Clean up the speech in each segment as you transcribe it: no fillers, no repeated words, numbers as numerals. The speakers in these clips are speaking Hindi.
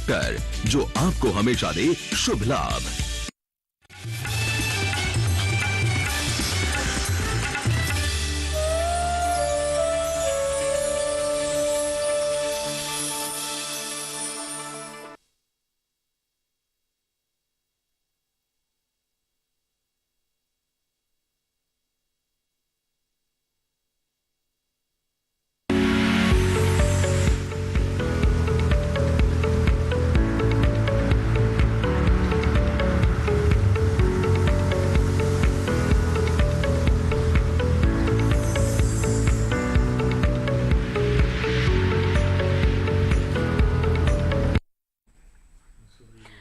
ट्रैक्टर, जो आपको हमेशा दे शुभ लाभ।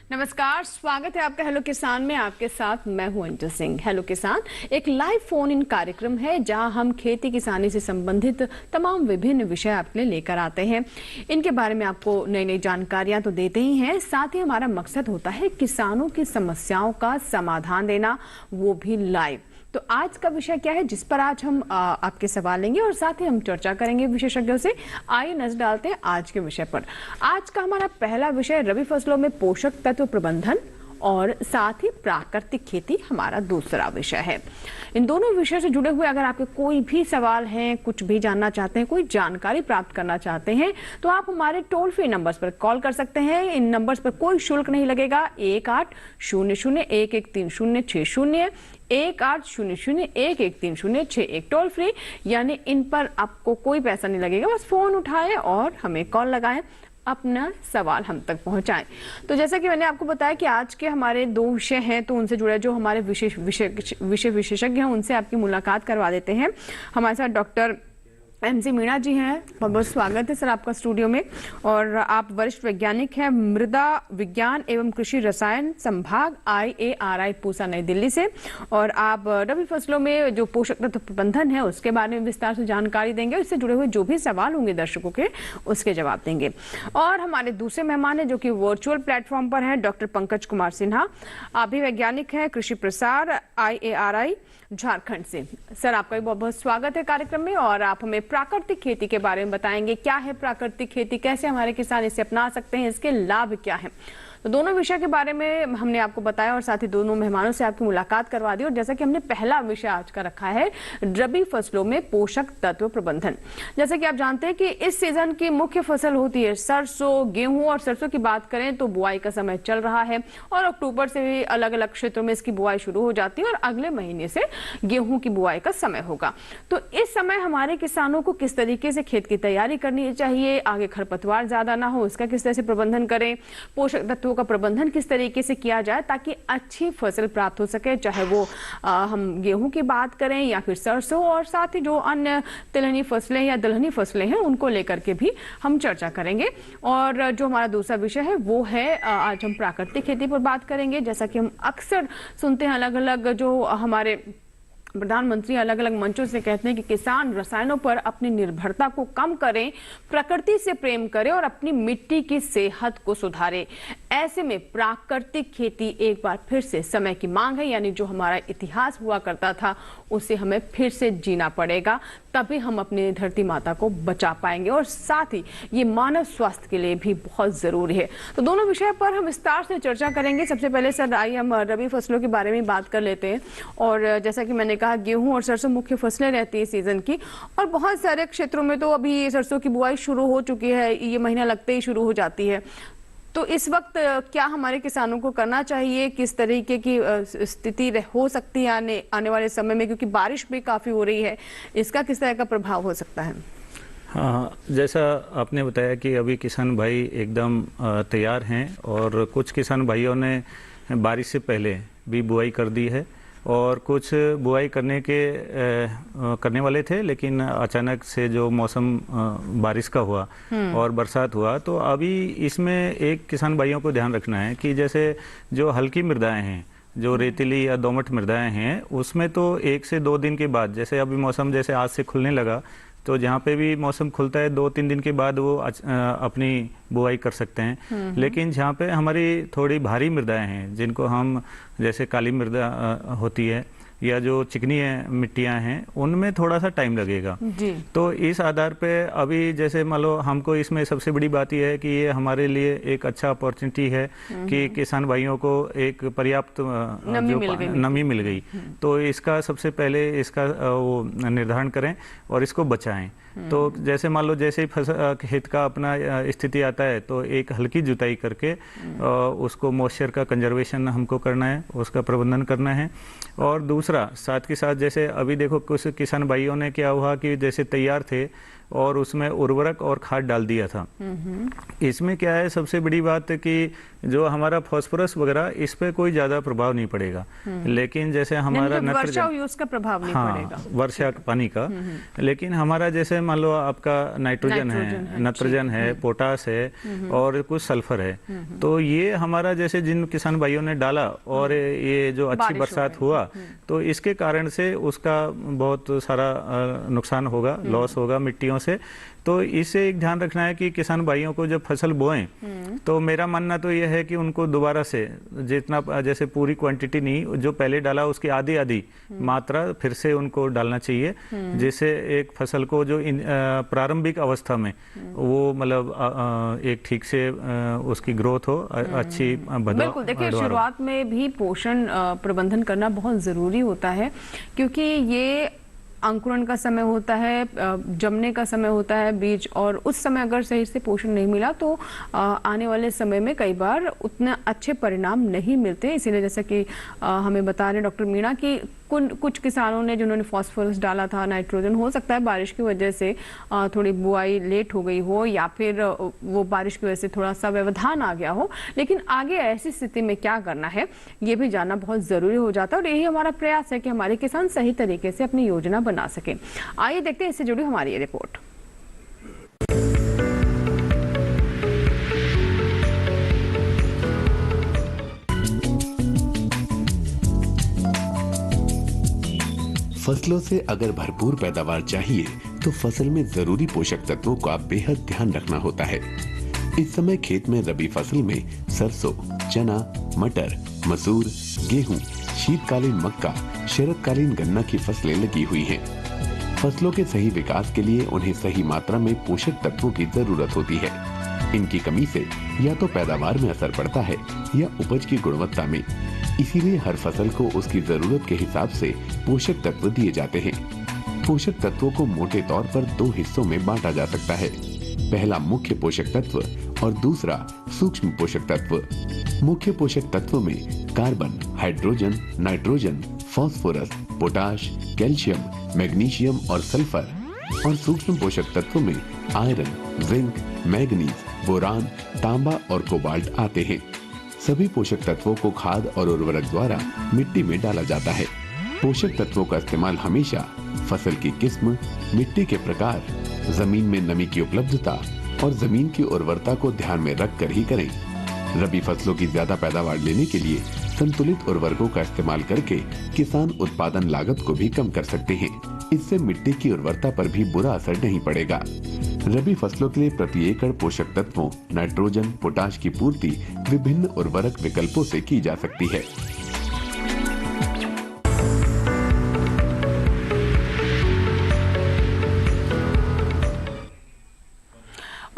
नमस्कार, स्वागत है आपका हेलो किसान में। आपके साथ मैं हूं अंजू सिंह। हेलो किसान एक लाइव फोन इन कार्यक्रम है जहां हम खेती किसानी से संबंधित तमाम विभिन्न विषय आपके लिए लेकर आते हैं। इनके बारे में आपको नई नई जानकारियां तो देते ही हैं, साथ ही हमारा मकसद होता है किसानों की समस्याओं का समाधान देना, वो भी लाइव। तो आज का विषय क्या है जिस पर आज हम आपके सवाल लेंगे और साथ ही हम चर्चा करेंगे विशेषज्ञों से। आइए नजर डालते हैं आज के विषय पर। आज का हमारा पहला विषय रबी फसलों में पोषक तत्व प्रबंधन और साथ ही प्राकृतिक खेती हमारा दूसरा विषय है। इन दोनों विषयों से जुड़े हुए अगर आपके कोई भी सवाल हैं, कुछ भी जानना चाहते हैं, कोई जानकारी प्राप्त करना चाहते हैं, तो आप हमारे टोल फ्री नंबर्स पर कॉल कर सकते हैं। इन नंबर्स पर कोई शुल्क नहीं लगेगा। 1800113060, 1800113061 टोल फ्री, यानी इन पर आपको कोई पैसा नहीं लगेगा। बस फोन उठाएं और हमें कॉल लगाएं, अपना सवाल हम तक पहुंचाएं। तो जैसा कि मैंने आपको बताया कि आज के हमारे दो विषय हैं, तो उनसे जुड़े जो हमारे विशेषज्ञ हैं उनसे आपकी मुलाकात करवा देते हैं। हमारे साथ डॉक्टर MC मीणा जी हैं। बहुत बहुत स्वागत है सर आपका स्टूडियो में। और आप वरिष्ठ वैज्ञानिक हैं, मृदा विज्ञान एवं कृषि रसायन संभाग IARI पूसा नई दिल्ली से। और आप रबी फसलों में जो पोषक तत्व प्रबंधन है उसके बारे में विस्तार से जानकारी देंगे। इससे जुड़े हुए जो भी सवाल होंगे दर्शकों के, उसके जवाब देंगे। और हमारे दूसरे मेहमान है जो कि वर्चुअल प्लेटफॉर्म पर है, डॉक्टर पंकज कुमार सिन्हा। आप भी वैज्ञानिक हैं, कृषि प्रसार IARI झारखंड से। सर आपका भी बहुत बहुत स्वागत है कार्यक्रम में। और आप हमें प्राकृतिक खेती के बारे में बताएंगे। क्या है प्राकृतिक खेती, कैसे हमारे किसान इसे अपना सकते हैं, इसके लाभ क्या है। तो दोनों विषय के बारे में हमने आपको बताया और साथ ही दोनों मेहमानों से आपकी मुलाकात करवा दी। और जैसा कि हमने पहला विषय आज का रखा है रबी फसलों में पोषक तत्व प्रबंधन। जैसा कि आप जानते हैं कि इस सीजन की मुख्य फसल होती है सरसों, गेहूं। और सरसों की बात करें तो बुआई का समय चल रहा है और अक्टूबर से भी अलग अलग क्षेत्रों में इसकी बुआई शुरू हो जाती है और अगले महीने से गेहूं की बुआई का समय होगा। तो इस समय हमारे किसानों को किस तरीके से खेत की तैयारी करनी चाहिए, आगे खरपतवार ज्यादा ना हो उसका किस तरह से प्रबंधन करें, पोषक तत्वों का प्रबंधन किस तरीके से किया जाए ताकि अच्छी फसल प्राप्त हो सके, चाहे वो हम गेहूं की बात करें या फिर सरसों। और साथ ही जो अन्य तिलहनी फसलें या दलहनी फसलें हैं उनको लेकर के भी हम चर्चा करेंगे। और जो हमारा दूसरा विषय है वो है आज हम प्राकृतिक खेती पर बात करेंगे। जैसा कि हम अक्सर सुनते हैं, अलग अलग जो हमारे प्रधानमंत्री अलग अलग मंचों से कहते हैं कि किसान रसायनों पर अपनी निर्भरता को कम करें, प्रकृति से प्रेम करें और अपनी मिट्टी की सेहत को सुधारें। ऐसे में प्राकृतिक खेती एक बार फिर से समय की मांग है, यानी जो हमारा इतिहास हुआ करता था उसे हमें फिर से जीना पड़ेगा, तभी हम अपनी धरती माता को बचा पाएंगे। और साथ ही ये मानव स्वास्थ्य के लिए भी बहुत जरूरी है। तो दोनों विषय पर हम विस्तार से चर्चा करेंगे। सबसे पहले सर आइए हम रबी फसलों के बारे में बात कर लेते हैं। और जैसा कि मैंने कहा गेहूं और सरसों मुख्य फसलें रहती है सीजन की, और बहुत सारे क्षेत्रों में तो अभी सरसों की बुआई शुरू हो चुकी है, ये महीना लगते ही शुरू हो जाती है। तो इस वक्त क्या हमारे किसानों को करना चाहिए, किस तरीके की स्थिति हो सकती है आने वाले समय में, क्योंकि बारिश भी काफी हो रही है, इसका किस तरह का प्रभाव हो सकता है? हाँ, जैसा आपने बताया कि अभी किसान भाई एकदम तैयार हैं और कुछ किसान भाइयों ने बारिश से पहले भी बुआई कर दी है और कुछ बुआई करने वाले थे, लेकिन अचानक से जो मौसम बारिश का हुआ और बरसात हुआ, तो अभी इसमें एक किसान भाइयों को ध्यान रखना है कि जैसे जो हल्की मृदाएं हैं, जो रेतीली या दोमट मृदाएं हैं, उसमें तो 1 से 2 दिन के बाद, जैसे अभी मौसम जैसे आज से खुलने लगा, तो जहाँ पे भी मौसम खुलता है 2-3 दिन के बाद वो अपनी बुआई कर सकते हैं। लेकिन जहाँ पे हमारी थोड़ी भारी मृदाएं हैं, जिनको हम जैसे काली मृदा होती है, या जो चिकनी मिट्टियाँ हैं उनमें थोड़ा सा टाइम लगेगा जी। तो इस आधार पे अभी जैसे मान लो हमको इसमें सबसे बड़ी बात यह है कि ये हमारे लिए एक अच्छा अपॉर्चुनिटी है कि किसान भाइयों को एक पर्याप्त नमी मिल गई तो इसका सबसे पहले इसका वो निर्धारण करें और इसको बचाएं। तो जैसे मान लो जैसे ही खेत का अपना स्थिति आता है तो एक हल्की जुताई करके उसको मॉइस्चर का कंजर्वेशन हमको करना है, उसका प्रबंधन करना है। और दूसरा साथ के साथ जैसे अभी देखो कुछ किसान भाइयों ने क्या हुआ कि जैसे तैयार थे और उसमें उर्वरक और खाद डाल दिया था। इसमें क्या है सबसे बड़ी बात है कि जो हमारा फास्फोरस वगैरह इस पे कोई ज्यादा प्रभाव नहीं पड़ेगा, लेकिन जैसे हमारा वर्षा हुई उसका प्रभाव नहीं पड़ेगा, वर्षा पानी का। लेकिन हमारा जैसे मान लो आपका नाइट्रोजन है, पोटास है और कुछ सल्फर है, तो ये हमारा जैसे जिन किसान भाइयों ने डाला और ये जो अच्छी बरसात हुआ तो इसके कारण से उसका बहुत सारा नुकसान होगा, लॉस होगा मिट्टियों से। तो इससे एक ध्यान रखना है कि किसान भाइयों को जब फसल बोएं तो मेरा मानना तो यह है कि उनको दोबारा से जितना जैसे पूरी क्वांटिटी नहीं, जो पहले डाला उसकी आधी आधी मात्रा फिर से उनको डालना चाहिए, जिससे एक फसल को जो प्रारंभिक अवस्था में वो मतलब एक ठीक से उसकी ग्रोथ हो, अच्छी बिल्कुल। देखिए शुरुआत में भी पोषण प्रबंधन करना बहुत जरूरी होता है क्योंकि ये अंकुरण का समय होता है, जमने का समय होता है बीज, और उस समय अगर सही से पोषण नहीं मिला तो आने वाले समय में कई बार उतने अच्छे परिणाम नहीं मिलते। इसीलिए जैसा कि हमें बता रहे डॉक्टर मीणा कि कुछ किसानों ने जिन्होंने फास्फोरस डाला था, नाइट्रोजन, हो सकता है बारिश की वजह से थोड़ी बुआई लेट हो गई हो या फिर वो बारिश की वजह से थोड़ा सा व्यवधान आ गया हो, लेकिन आगे ऐसी स्थिति में क्या करना है ये भी जानना बहुत जरूरी हो जाता है और यही हमारा प्रयास है कि हमारे किसान सही तरीके से अपनी योजना बना सके। आइए देखते हैं इससे जुड़ी हमारी ये रिपोर्ट। फसलों से अगर भरपूर पैदावार चाहिए तो फसल में जरूरी पोषक तत्वों का बेहद ध्यान रखना होता है। इस समय खेत में रबी फसल में सरसों, चना, मटर, मसूर, गेहूं, शीतकालीन मक्का, शरदकालीन गन्ना की फसलें लगी हुई हैं। फसलों के सही विकास के लिए उन्हें सही मात्रा में पोषक तत्वों की जरूरत होती है। इनकी कमी से या तो पैदावार में असर पड़ता है या उपज की गुणवत्ता में। इसीलिए हर फसल को उसकी जरूरत के हिसाब से पोषक तत्व दिए जाते हैं। पोषक तत्वों को मोटे तौर पर दो हिस्सों में बांटा जा सकता है। पहला मुख्य पोषक तत्व और दूसरा सूक्ष्म पोषक तत्व। मुख्य पोषक तत्व में carbon, hydrogen, nitrogen, phosphorus, potash, calcium, magnesium और सल्फर, और सूक्ष्म पोषक तत्व में आयरन, जिंक, मैग्नीज, बोरान, तांबा और कोबाल्ट आते हैं। सभी पोषक तत्वों को खाद और उर्वरक द्वारा मिट्टी में डाला जाता है। पोषक तत्वों का इस्तेमाल हमेशा फसल की किस्म, मिट्टी के प्रकार, जमीन में नमी की उपलब्धता और जमीन की उर्वरता को ध्यान में रखकर ही करें। रबी फसलों की ज्यादा पैदावार लेने के लिए संतुलित उर्वरकों का इस्तेमाल करके किसान उत्पादन लागत को भी कम कर सकते हैं। इससे मिट्टी की उर्वरता पर भी बुरा असर नहीं पड़ेगा। रबी फसलों के लिए प्रति एकड़ पोषक तत्वों, नाइट्रोजन, पोटाश की पूर्ति विभिन्न उर्वरक विकल्पों से की जा सकती है।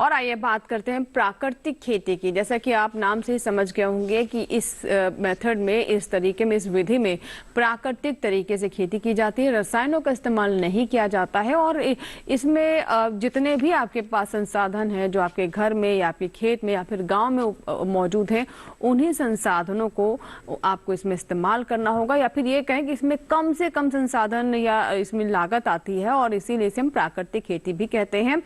और आइए बात करते हैं प्राकृतिक खेती की। जैसा कि आप नाम से ही समझ गए होंगे कि इस मेथड में, इस तरीके में, इस विधि में प्राकृतिक तरीके से खेती की जाती है, रसायनों का इस्तेमाल नहीं किया जाता है। और इसमें जितने भी आपके पास संसाधन हैं जो आपके घर में या आपके खेत में या फिर गांव में मौजूद हैं, उन्हीं संसाधनों को आपको इसमें इस्तेमाल करना होगा, या फिर ये कहें कि इसमें कम से कम संसाधन या इसमें लागत आती है और इसीलिए इसे हम प्राकृतिक खेती भी कहते हैं।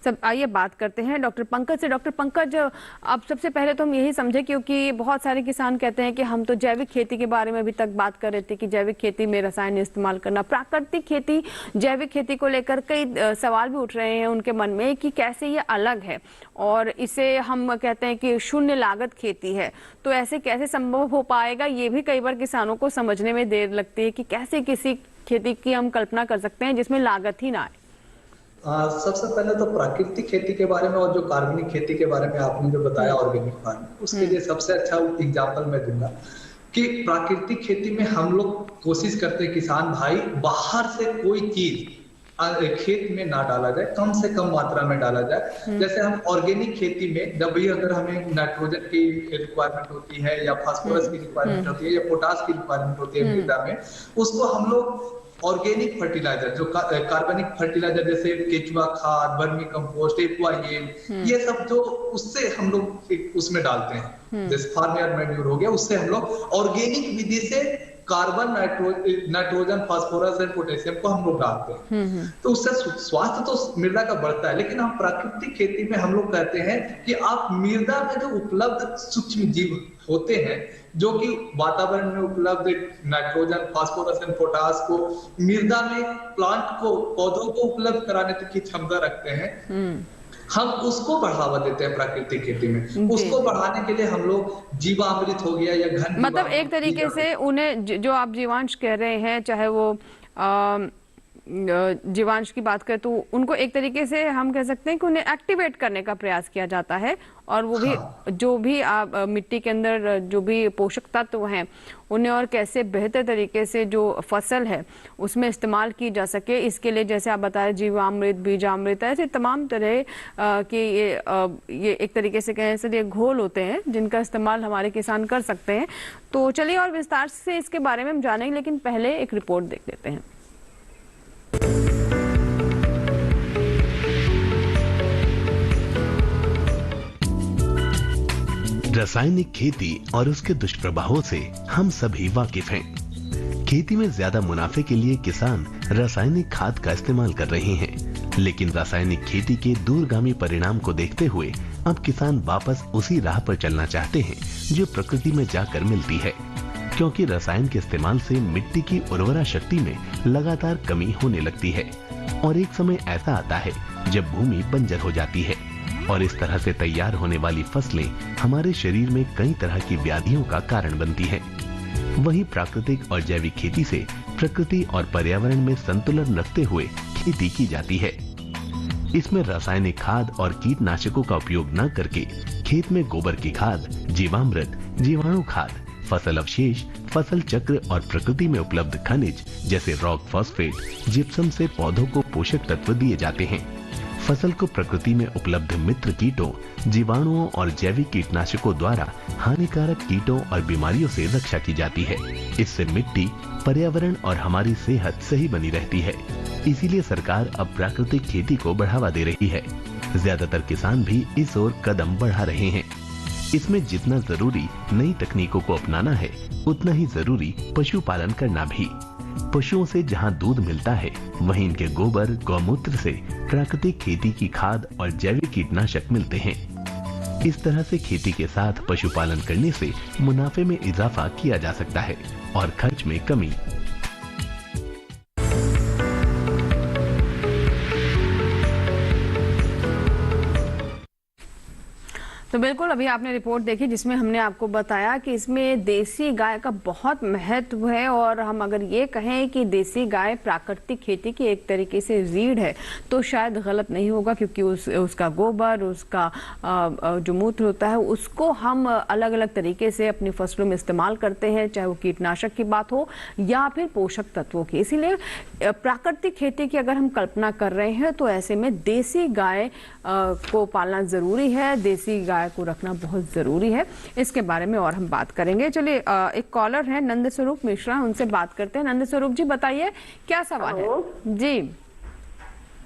सब आइए बात करते हैं डॉक्टर पंकज से। डॉक्टर पंकज, अब सबसे पहले तो हम यही समझे, क्योंकि बहुत सारे किसान कहते हैं कि हम तो जैविक खेती के बारे में अभी तक बात कर रहे थे कि जैविक खेती में रसायन इस्तेमाल करना, प्राकृतिक खेती, जैविक खेती को लेकर कई सवाल भी उठ रहे हैं उनके मन में कि कैसे ये अलग है और इसे हम कहते हैं कि शून्य लागत खेती है, तो ऐसे कैसे संभव हो पाएगा? ये भी कई बार किसानों को समझने में देर लगती है कि कैसे किसी खेती की हम कल्पना कर सकते हैं जिसमें लागत ही ना आए। सबसे पहले तो प्राकृतिक खेती के बारे में और जो कार्बनिक खेती के बारे में आपने जो बताया ऑर्गेनिक फार्मिंग, उसके लिए सबसे अच्छा एग्जांपल मैं दूंगा कि प्राकृतिक खेती में हम लोग कोशिश करते हैं किसान भाई बाहर से कोई चीज खेत में ना डाला जाए, कम से कम मात्रा में डाला जाए। जैसे हम ऑर्गेनिक खेती में जब भी अगर हमें नाइट्रोजन की रिक्वायरमेंट होती है या फास्फोरस की रिक्वायरमेंट होती है या पोटास की रिक्वायरमेंट होती है मृदा में, उसको हम लोग ऑर्गेनिक फर्टिलाइजर जो कार्बनिक फर्टिलाइजर जैसे केचुआ खाद, वर्मी कंपोस्ट, एक्वाइल, ये सब जो उससे हम लोग उसमें डालते हैं, जैसे फार्म मैन्योर हो गया, उससे हम लोग ऑर्गेनिक विधि से कार्बन, नाइट्रोजन, फास्फोरस और पोटेशियम को हम लोग डालते हैं। तो उससे स्वास्थ्य तो मृदा का बढ़ता है, लेकिन हम प्राकृतिक खेती में हम लोग कहते हैं कि आप मृदा में जो उपलब्ध सूक्ष्म जीव होते हैं जो कि वातावरण में उपलब्ध नाइट्रोजन, फास्फोरस और पोटास को मृदा में प्लांट को, पौधों को उपलब्ध कराने की क्षमता रखते हैं, हम उसको बढ़ावा देते हैं प्राकृतिक खेती में। उसको बढ़ाने के लिए हम लोग जीवामृत हो गया या घन, मतलब एक तरीके से उन्हें जो आप जीवांश कह रहे हैं, चाहे वो जीवांश की बात करें तो उनको एक तरीके से हम कह सकते हैं कि उन्हें एक्टिवेट करने का प्रयास किया जाता है, और वो भी जो भी मिट्टी के अंदर जो भी पोषक तत्व हैं उन्हें और कैसे बेहतर तरीके से जो फसल है उसमें इस्तेमाल की जा सके, इसके लिए जैसे आप बताएं जीवामृत, बीजामृत, ऐसे तमाम तरह के ये एक तरीके से कहें से घोल होते हैं जिनका इस्तेमाल हमारे किसान कर सकते हैं। तो चलिए और विस्तार से इसके बारे में हम जानेंगे, लेकिन पहले एक रिपोर्ट देख लेते हैं। रासायनिक खेती और उसके दुष्प्रभावों से हम सभी वाकिफ हैं। खेती में ज्यादा मुनाफे के लिए किसान रासायनिक खाद का इस्तेमाल कर रहे हैं, लेकिन रासायनिक खेती के दूरगामी परिणाम को देखते हुए अब किसान वापस उसी राह पर चलना चाहते हैं जो प्रकृति में जाकर मिलती है, क्योंकि रसायन के इस्तेमाल से मिट्टी की उर्वरा शक्ति में लगातार कमी होने लगती है और एक समय ऐसा आता है जब भूमि बंजर हो जाती है और इस तरह से तैयार होने वाली फसलें हमारे शरीर में कई तरह की व्याधियों का कारण बनती हैं। वहीं प्राकृतिक और जैविक खेती से प्रकृति और पर्यावरण में संतुलन रखते हुए खेती की जाती है। इसमें रासायनिक खाद और कीटनाशकों का उपयोग न करके खेत में गोबर की खाद, जीवामृत, जीवाणु खाद, फसल अवशेष, फसल चक्र और प्रकृति में उपलब्ध खनिज जैसे रॉक फॉस्फेट, जिप्सम से पौधों को पोषक तत्व दिए जाते हैं। फसल को प्रकृति में उपलब्ध मित्र कीटों, जीवाणुओं और जैविक कीटनाशकों द्वारा हानिकारक कीटों और बीमारियों से रक्षा की जाती है। इससे मिट्टी, पर्यावरण और हमारी सेहत सही बनी रहती है। इसीलिए सरकार अब प्राकृतिक खेती को बढ़ावा दे रही है। ज्यादातर किसान भी इस ओर कदम बढ़ा रहे हैं। इसमें जितना जरूरी नई तकनीकों को अपनाना है, उतना ही जरूरी पशुपालन करना भी। पशुओं से जहां दूध मिलता है, वहीं इनके गोबर, गौमूत्र से प्राकृतिक खेती की खाद और जैविक कीटनाशक मिलते हैं। इस तरह से खेती के साथ पशुपालन करने से मुनाफे में इजाफा किया जा सकता है और खर्च में कमी। तो बिल्कुल अभी आपने रिपोर्ट देखी जिसमें हमने आपको बताया कि इसमें देसी गाय का बहुत महत्व है, और हम अगर ये कहें कि देसी गाय प्राकृतिक खेती की एक तरीके से रीढ़ है तो शायद गलत नहीं होगा, क्योंकि उसका गोबर, उसका जो मूत्र होता है उसको हम अलग अलग तरीके से अपनी फसलों में इस्तेमाल करते हैं, चाहे वो कीटनाशक की बात हो या फिर पोषक तत्वों की। इसीलिए प्राकृतिक खेती की अगर हम कल्पना कर रहे हैं तो ऐसे में देसी गाय को पालना जरूरी है, देसी गाय को रखना बहुत जरूरी है। इसके बारे में और हम बात करेंगे। चलिए एक कॉलर है नंद स्वरूप मिश्रा, उनसे बात करते हैं। नंद स्वरूप जी बताइए क्या सवाल है जी।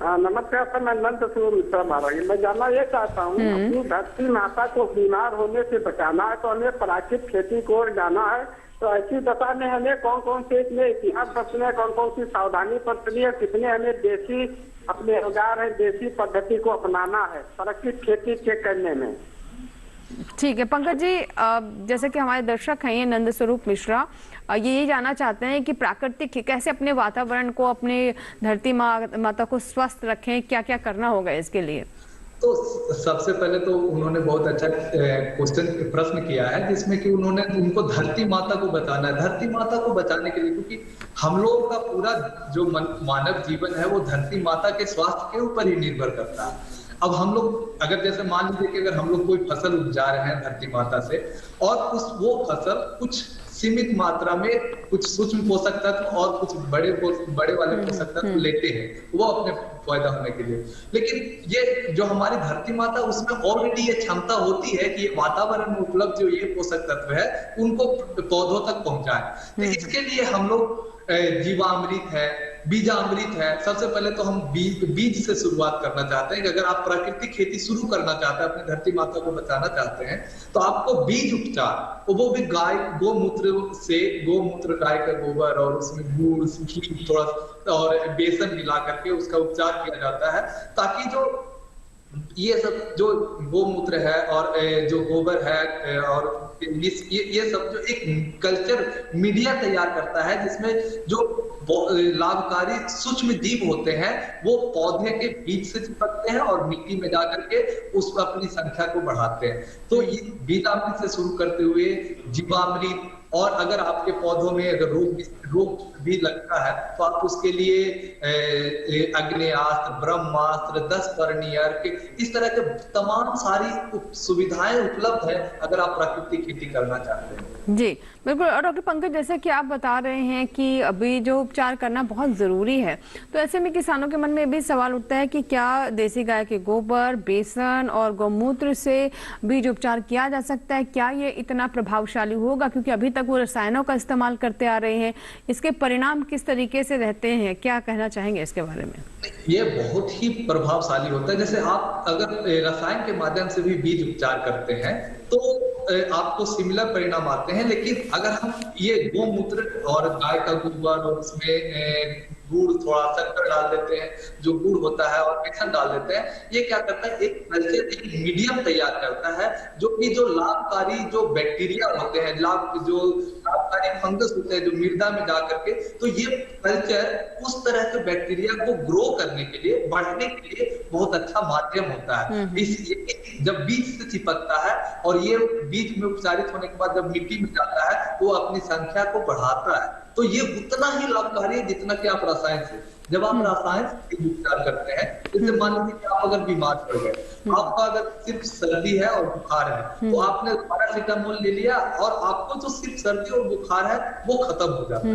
नमस्कार सर, मैं नंद स्वरूप मिश्रा बात रही। मैं जानना ये चाहता हूँ, अपनी धरती माता को बीमार होने से बचाना है तो हमें प्राकृतिक खेती को ओर जाना है, तो ऐसी दशा में हमें कौन कौन से इसमें इतिहास बरतने, कौन कौन सी सावधानी बरतनी है, कितने हमें देसी अपने औजार है, देसी पद्धति को अपनाना है प्राकृतिक खेती के करने में। ठीक है पंकज जी, जैसे कि हमारे दर्शक हैं ये नंद स्वरूप मिश्रा, ये जानना चाहते हैं कि प्राकृतिक कैसे अपने वातावरण को, अपने धरती माता को स्वस्थ रखें, क्या क्या करना होगा इसके लिए। तो सबसे पहले तो उन्होंने बहुत अच्छा प्रश्न किया है, जिसमें कि उन्होंने उनको धरती माता को बचाना है। धरती माता को बचाने के लिए, क्योंकि हम लोगों का पूरा जो मानव जीवन है वो धरती माता के स्वास्थ्य के ऊपर ही निर्भर करता है। अब हम लोग अगर जैसे मान लीजिए कि अगर हम लोग कोई फसल उपजा रहे हैं धरती माता से और वो फसल कुछ सीमित मात्रा में कुछ सूक्ष्म पोषक तत्व और कुछ बड़े वाले पोषक तत्व लेते हैं वो अपने फायदा होने के लिए, लेकिन ये जो हमारी धरती माता उसमें ऑलरेडी ये क्षमता होती है कि ये वातावरण में उपलब्ध जो ये पोषक तत्व है उनको पौधों तक पहुंचाए। तो इसके लिए हम लोग जीवामृत है, बीजामृत है। सबसे पहले तो हम बीज से शुरुआत करना चाहते हैं कि अगर आप प्राकृतिक खेती शुरू करना चाहते हैं, अपनी धरती माता को बचाना चाहते हैं, तो आपको बीज उपचार, वो भी गाय गोमूत्र से, गोमूत्र गाय का गोबर और उसमें गुड़ घी थोड़ा और बेसन मिला करके उसका उपचार किया जाता है, ताकि जो ये सब जो गोमूत्र है और जो गोबर है और ये सब जो एक कल्चर मीडिया तैयार करता है जिसमें जो लाभकारी सूक्ष्म जीव होते हैं वो पौधे के बीज से चिपकते हैं और मिट्टी में जाकर के उस पर अपनी संख्या को बढ़ाते हैं। तो ये बीजामृत से शुरू करते हुए जीवामृत, और अगर आपके पौधों में अगर रोग भी लगता है तो आप उसके लिए अग्नेयास्त्र, ब्रह्मास्त्र, 10 पर्णी अर्क, इस तरह के तमाम सारी सुविधाएं उपलब्ध है अगर आप प्राकृतिक खेती करना चाहते हैं। जी बिल्कुल। और डॉक्टर पंकज, जैसे कि आप बता रहे हैं कि अभी जो उपचार करना बहुत ज़रूरी है, तो ऐसे में किसानों के मन में भी सवाल उठता है कि क्या देसी गाय के गोबर, बेसन और गौमूत्र से बीज उपचार किया जा सकता है? क्या ये इतना प्रभावशाली होगा? क्योंकि अभी तक वो रसायनों का इस्तेमाल करते आ रहे हैं, इसके परिणाम किस तरीके से रहते हैं, क्या कहना चाहेंगे इसके बारे में? ये बहुत ही प्रभावशाली होता है। जैसे आप अगर रसायन के माध्यम से भी बीज उपचार करते हैं तो आपको सिमिलर परिणाम आते हैं, लेकिन अगर हम ये गोमूत्र और गाय का गोबर और उसमें गुड़, थोड़ा शक्कर डाल देते हैं, जो गुड़ होता है, और बेसन डाल देते हैं, ये क्या करता है, एक कल्चर, एक मीडियम तैयार करता है जो कि जो लाभकारी जो बैक्टीरिया होते हैं, जो लाभकारी फंगस होते हैं जो मृदा में जा करके, तो ये कल्चर उस तरह के बैक्टीरिया को ग्रो करने के लिए, बढ़ने के लिए बहुत अच्छा माध्यम होता है। जब बीज से चिपकता है और ये बीज में उपचारित होने के बाद जब मिट्टी में जाता है वो अपनी संख्या को बढ़ाता है, तो ये उतना ही लाभकारी है जितना कि आप रसायन से। जब आप रसायन से उपचार करते हैं, जैसे मान लीजिए कि आप अगर बीमार पड़ गए, आपका अगर सिर्फ सर्दी है और बुखार है, तो आपने पैरासीटामोल ले लिया और आपको जो सिर्फ सर्दी और बुखार है वो खत्म हो जाता है।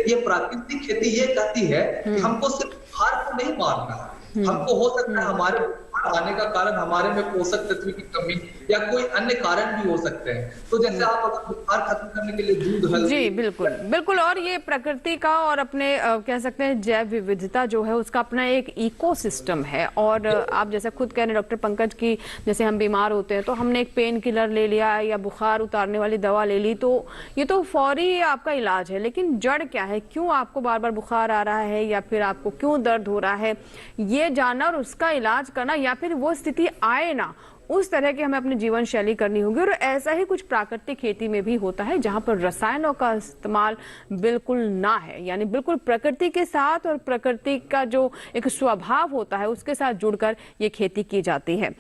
ये प्राकृतिक खेती ये कहती है कि हमको सिर्फ बुखार को नहीं मारना है, हमको हो सकता है हमारे आने का कारण हमारे में पोषक तत्व की कमी या कोई अन्य कारण भी हो सकते हैं। तो जैसे आप अगर बुखार खत्म करने के लिए दूध, हल्दी, जी बिल्कुल बिल्कुल। और ये प्रकृति का और अपने कह सकते हैं जैव विविधता जो है उसका अपना एक इकोसिस्टम है। और आप जैसे खुद कह रहे हैं डॉक्टर पंकज की, जैसे हम बीमार होते हैं तो हमने एक पेन किलर ले लिया या बुखार उतारने वाली दवा ले ली, तो ये तो फौरी आपका इलाज है, लेकिन जड़ क्या है, क्यों आपको बार बार बुखार आ रहा है या फिर आपको क्यों दर्द हो रहा है, ये जानना और उसका इलाज करना, या फिर वो स्थिति आए ना उस तरह की हमें अपनी जीवन शैली करनी होगी। और ऐसा ही कुछ प्राकृतिक खेती में भी होता है जहां पर रसायनों का इस्तेमाल बिल्कुल ना है, यानी बिल्कुल प्रकृति के साथ और प्रकृति का जो एक स्वभाव होता है उसके साथ जुड़कर ये खेती की जाती है।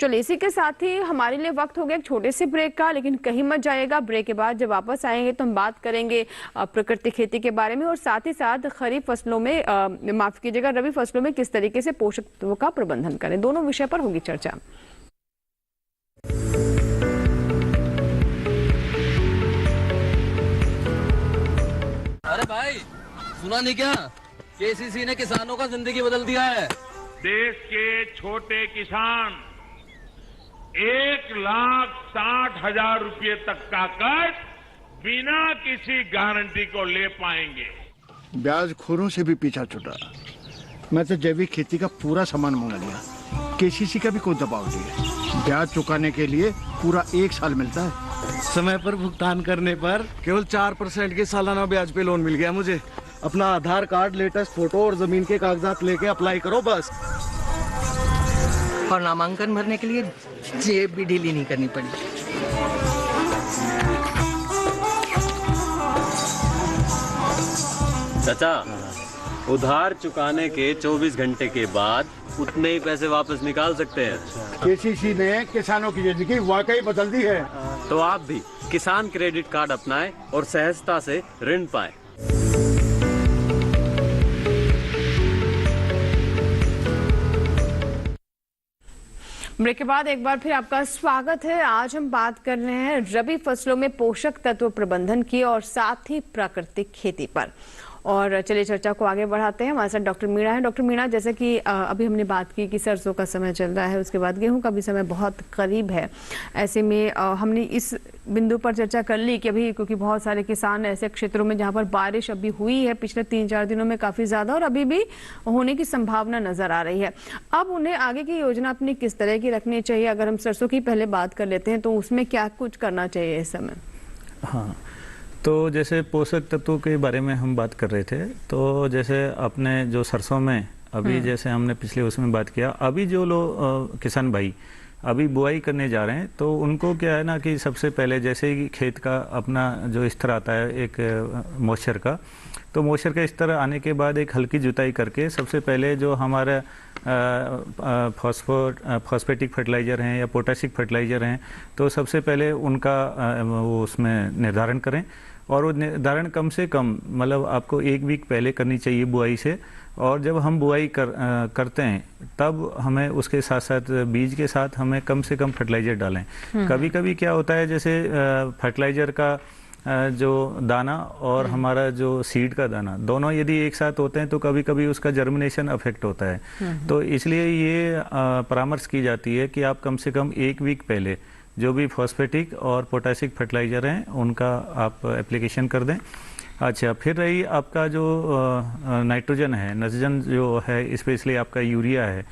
चलिए, इसी के साथ ही हमारे लिए वक्त हो गया एक छोटे से ब्रेक का, लेकिन कहीं मत जाइएगा। ब्रेक के बाद जब वापस आएंगे तो हम बात करेंगे प्राकृतिक खेती के बारे में और साथ ही साथ खरीफ फसलों में, माफ कीजिएगा, रबी फसलों में किस तरीके से पोषक तत्वों का प्रबंधन करें, दोनों विषय पर होगी चर्चा। अरे भाई, सुना नहीं क्या? केसीसी ने किसानों का जिंदगी बदल दिया है। देश के छोटे किसान 1,60,000 रुपए तक का कर्ज बिना किसी गारंटी को ले पाएंगे। ब्याज खोरों से भी पीछा छुटा। मैं तो जैविक खेती का पूरा सामान मंगा लिया, केसीसी का भी कोई दबाव नहीं है। ब्याज चुकाने के लिए पूरा 1 साल मिलता है। समय पर भुगतान करने पर केवल 4% के सालाना ब्याज पे लोन मिल गया मुझे। अपना आधार कार्ड, लेटेस्ट फोटो और जमीन के कागजात लेके अप्लाई करो बस। और नामांकन भरने के लिए जेब भी ढीली नहीं करनी पड़ी। चाचा, उधार चुकाने के 24 घंटे के बाद उतने ही पैसे वापस निकाल सकते हैं। केसीसी ने किसानों की जिंदगी वाकई बदल दी है। तो आप भी किसान क्रेडिट कार्ड अपनाएं और सहजता से ऋण पाएं। ब्रेक के बाद एक बार फिर आपका स्वागत है। आज हम बात कर रहे हैं रबी फसलों में पोषक तत्व प्रबंधन की और साथ ही प्राकृतिक खेती पर। और चलिए चर्चा को आगे बढ़ाते हैं। हमारे साथ डॉक्टर मीणा है। डॉक्टर मीणा, जैसे कि अभी हमने बात की कि सरसों का समय चल रहा है, उसके बाद गेहूं का भी समय बहुत करीब है। ऐसे में हमने इस बिंदु पर चर्चा कर ली कि अभी क्योंकि बहुत सारे किसान ऐसे क्षेत्रों में जहां पर बारिश अभी हुई है पिछले 3-4 दिनों में काफ़ी ज़्यादा और अभी भी होने की संभावना नज़र आ रही है। अब उन्हें आगे की योजना अपनी किस तरह की रखनी चाहिए? अगर हम सरसों की पहले बात कर लेते हैं तो उसमें क्या कुछ करना चाहिए इस समय? हाँ, तो जैसे पोषक तत्वों के बारे में हम बात कर रहे थे, तो जैसे अपने जो सरसों में अभी जैसे हमने पिछले उसमें बात किया, अभी जो लोग किसान भाई अभी बुआई करने जा रहे हैं तो उनको क्या है ना कि सबसे पहले जैसे ही खेत का अपना जो स्तर आता है एक मॉइस्चर का, तो मॉइस्चर का स्तर आने के बाद एक हल्की जुताई करके सबसे पहले जो हमारा फॉस्फेटिक फर्टिलाइज़र हैं या पोटासिक फर्टिलाइज़र हैं, तो सबसे पहले उनका वो उसमें निर्धारण करें। और वो निर्धारण कम से कम मतलब आपको 1 वीक पहले करनी चाहिए बुआई से। और जब हम बुआई करते हैं तब हमें उसके साथ साथ बीज के साथ हमें कम से कम फर्टिलाइज़र डालें। कभी कभी क्या होता है जैसे फर्टिलाइज़र का जो दाना और हमारा जो सीड का दाना दोनों यदि एक साथ होते हैं तो कभी कभी उसका जर्मिनेशन अफेक्ट होता है। तो इसलिए ये परामर्श की जाती है कि आप कम से कम 1 वीक पहले जो भी फॉस्फेटिक और पोटासिक फर्टिलाइज़र हैं उनका आप एप्लीकेशन कर दें। अच्छा, फिर रही आपका जो नाइट्रोजन है, नाइट्रोजन जो है स्पेशली आपका यूरिया है,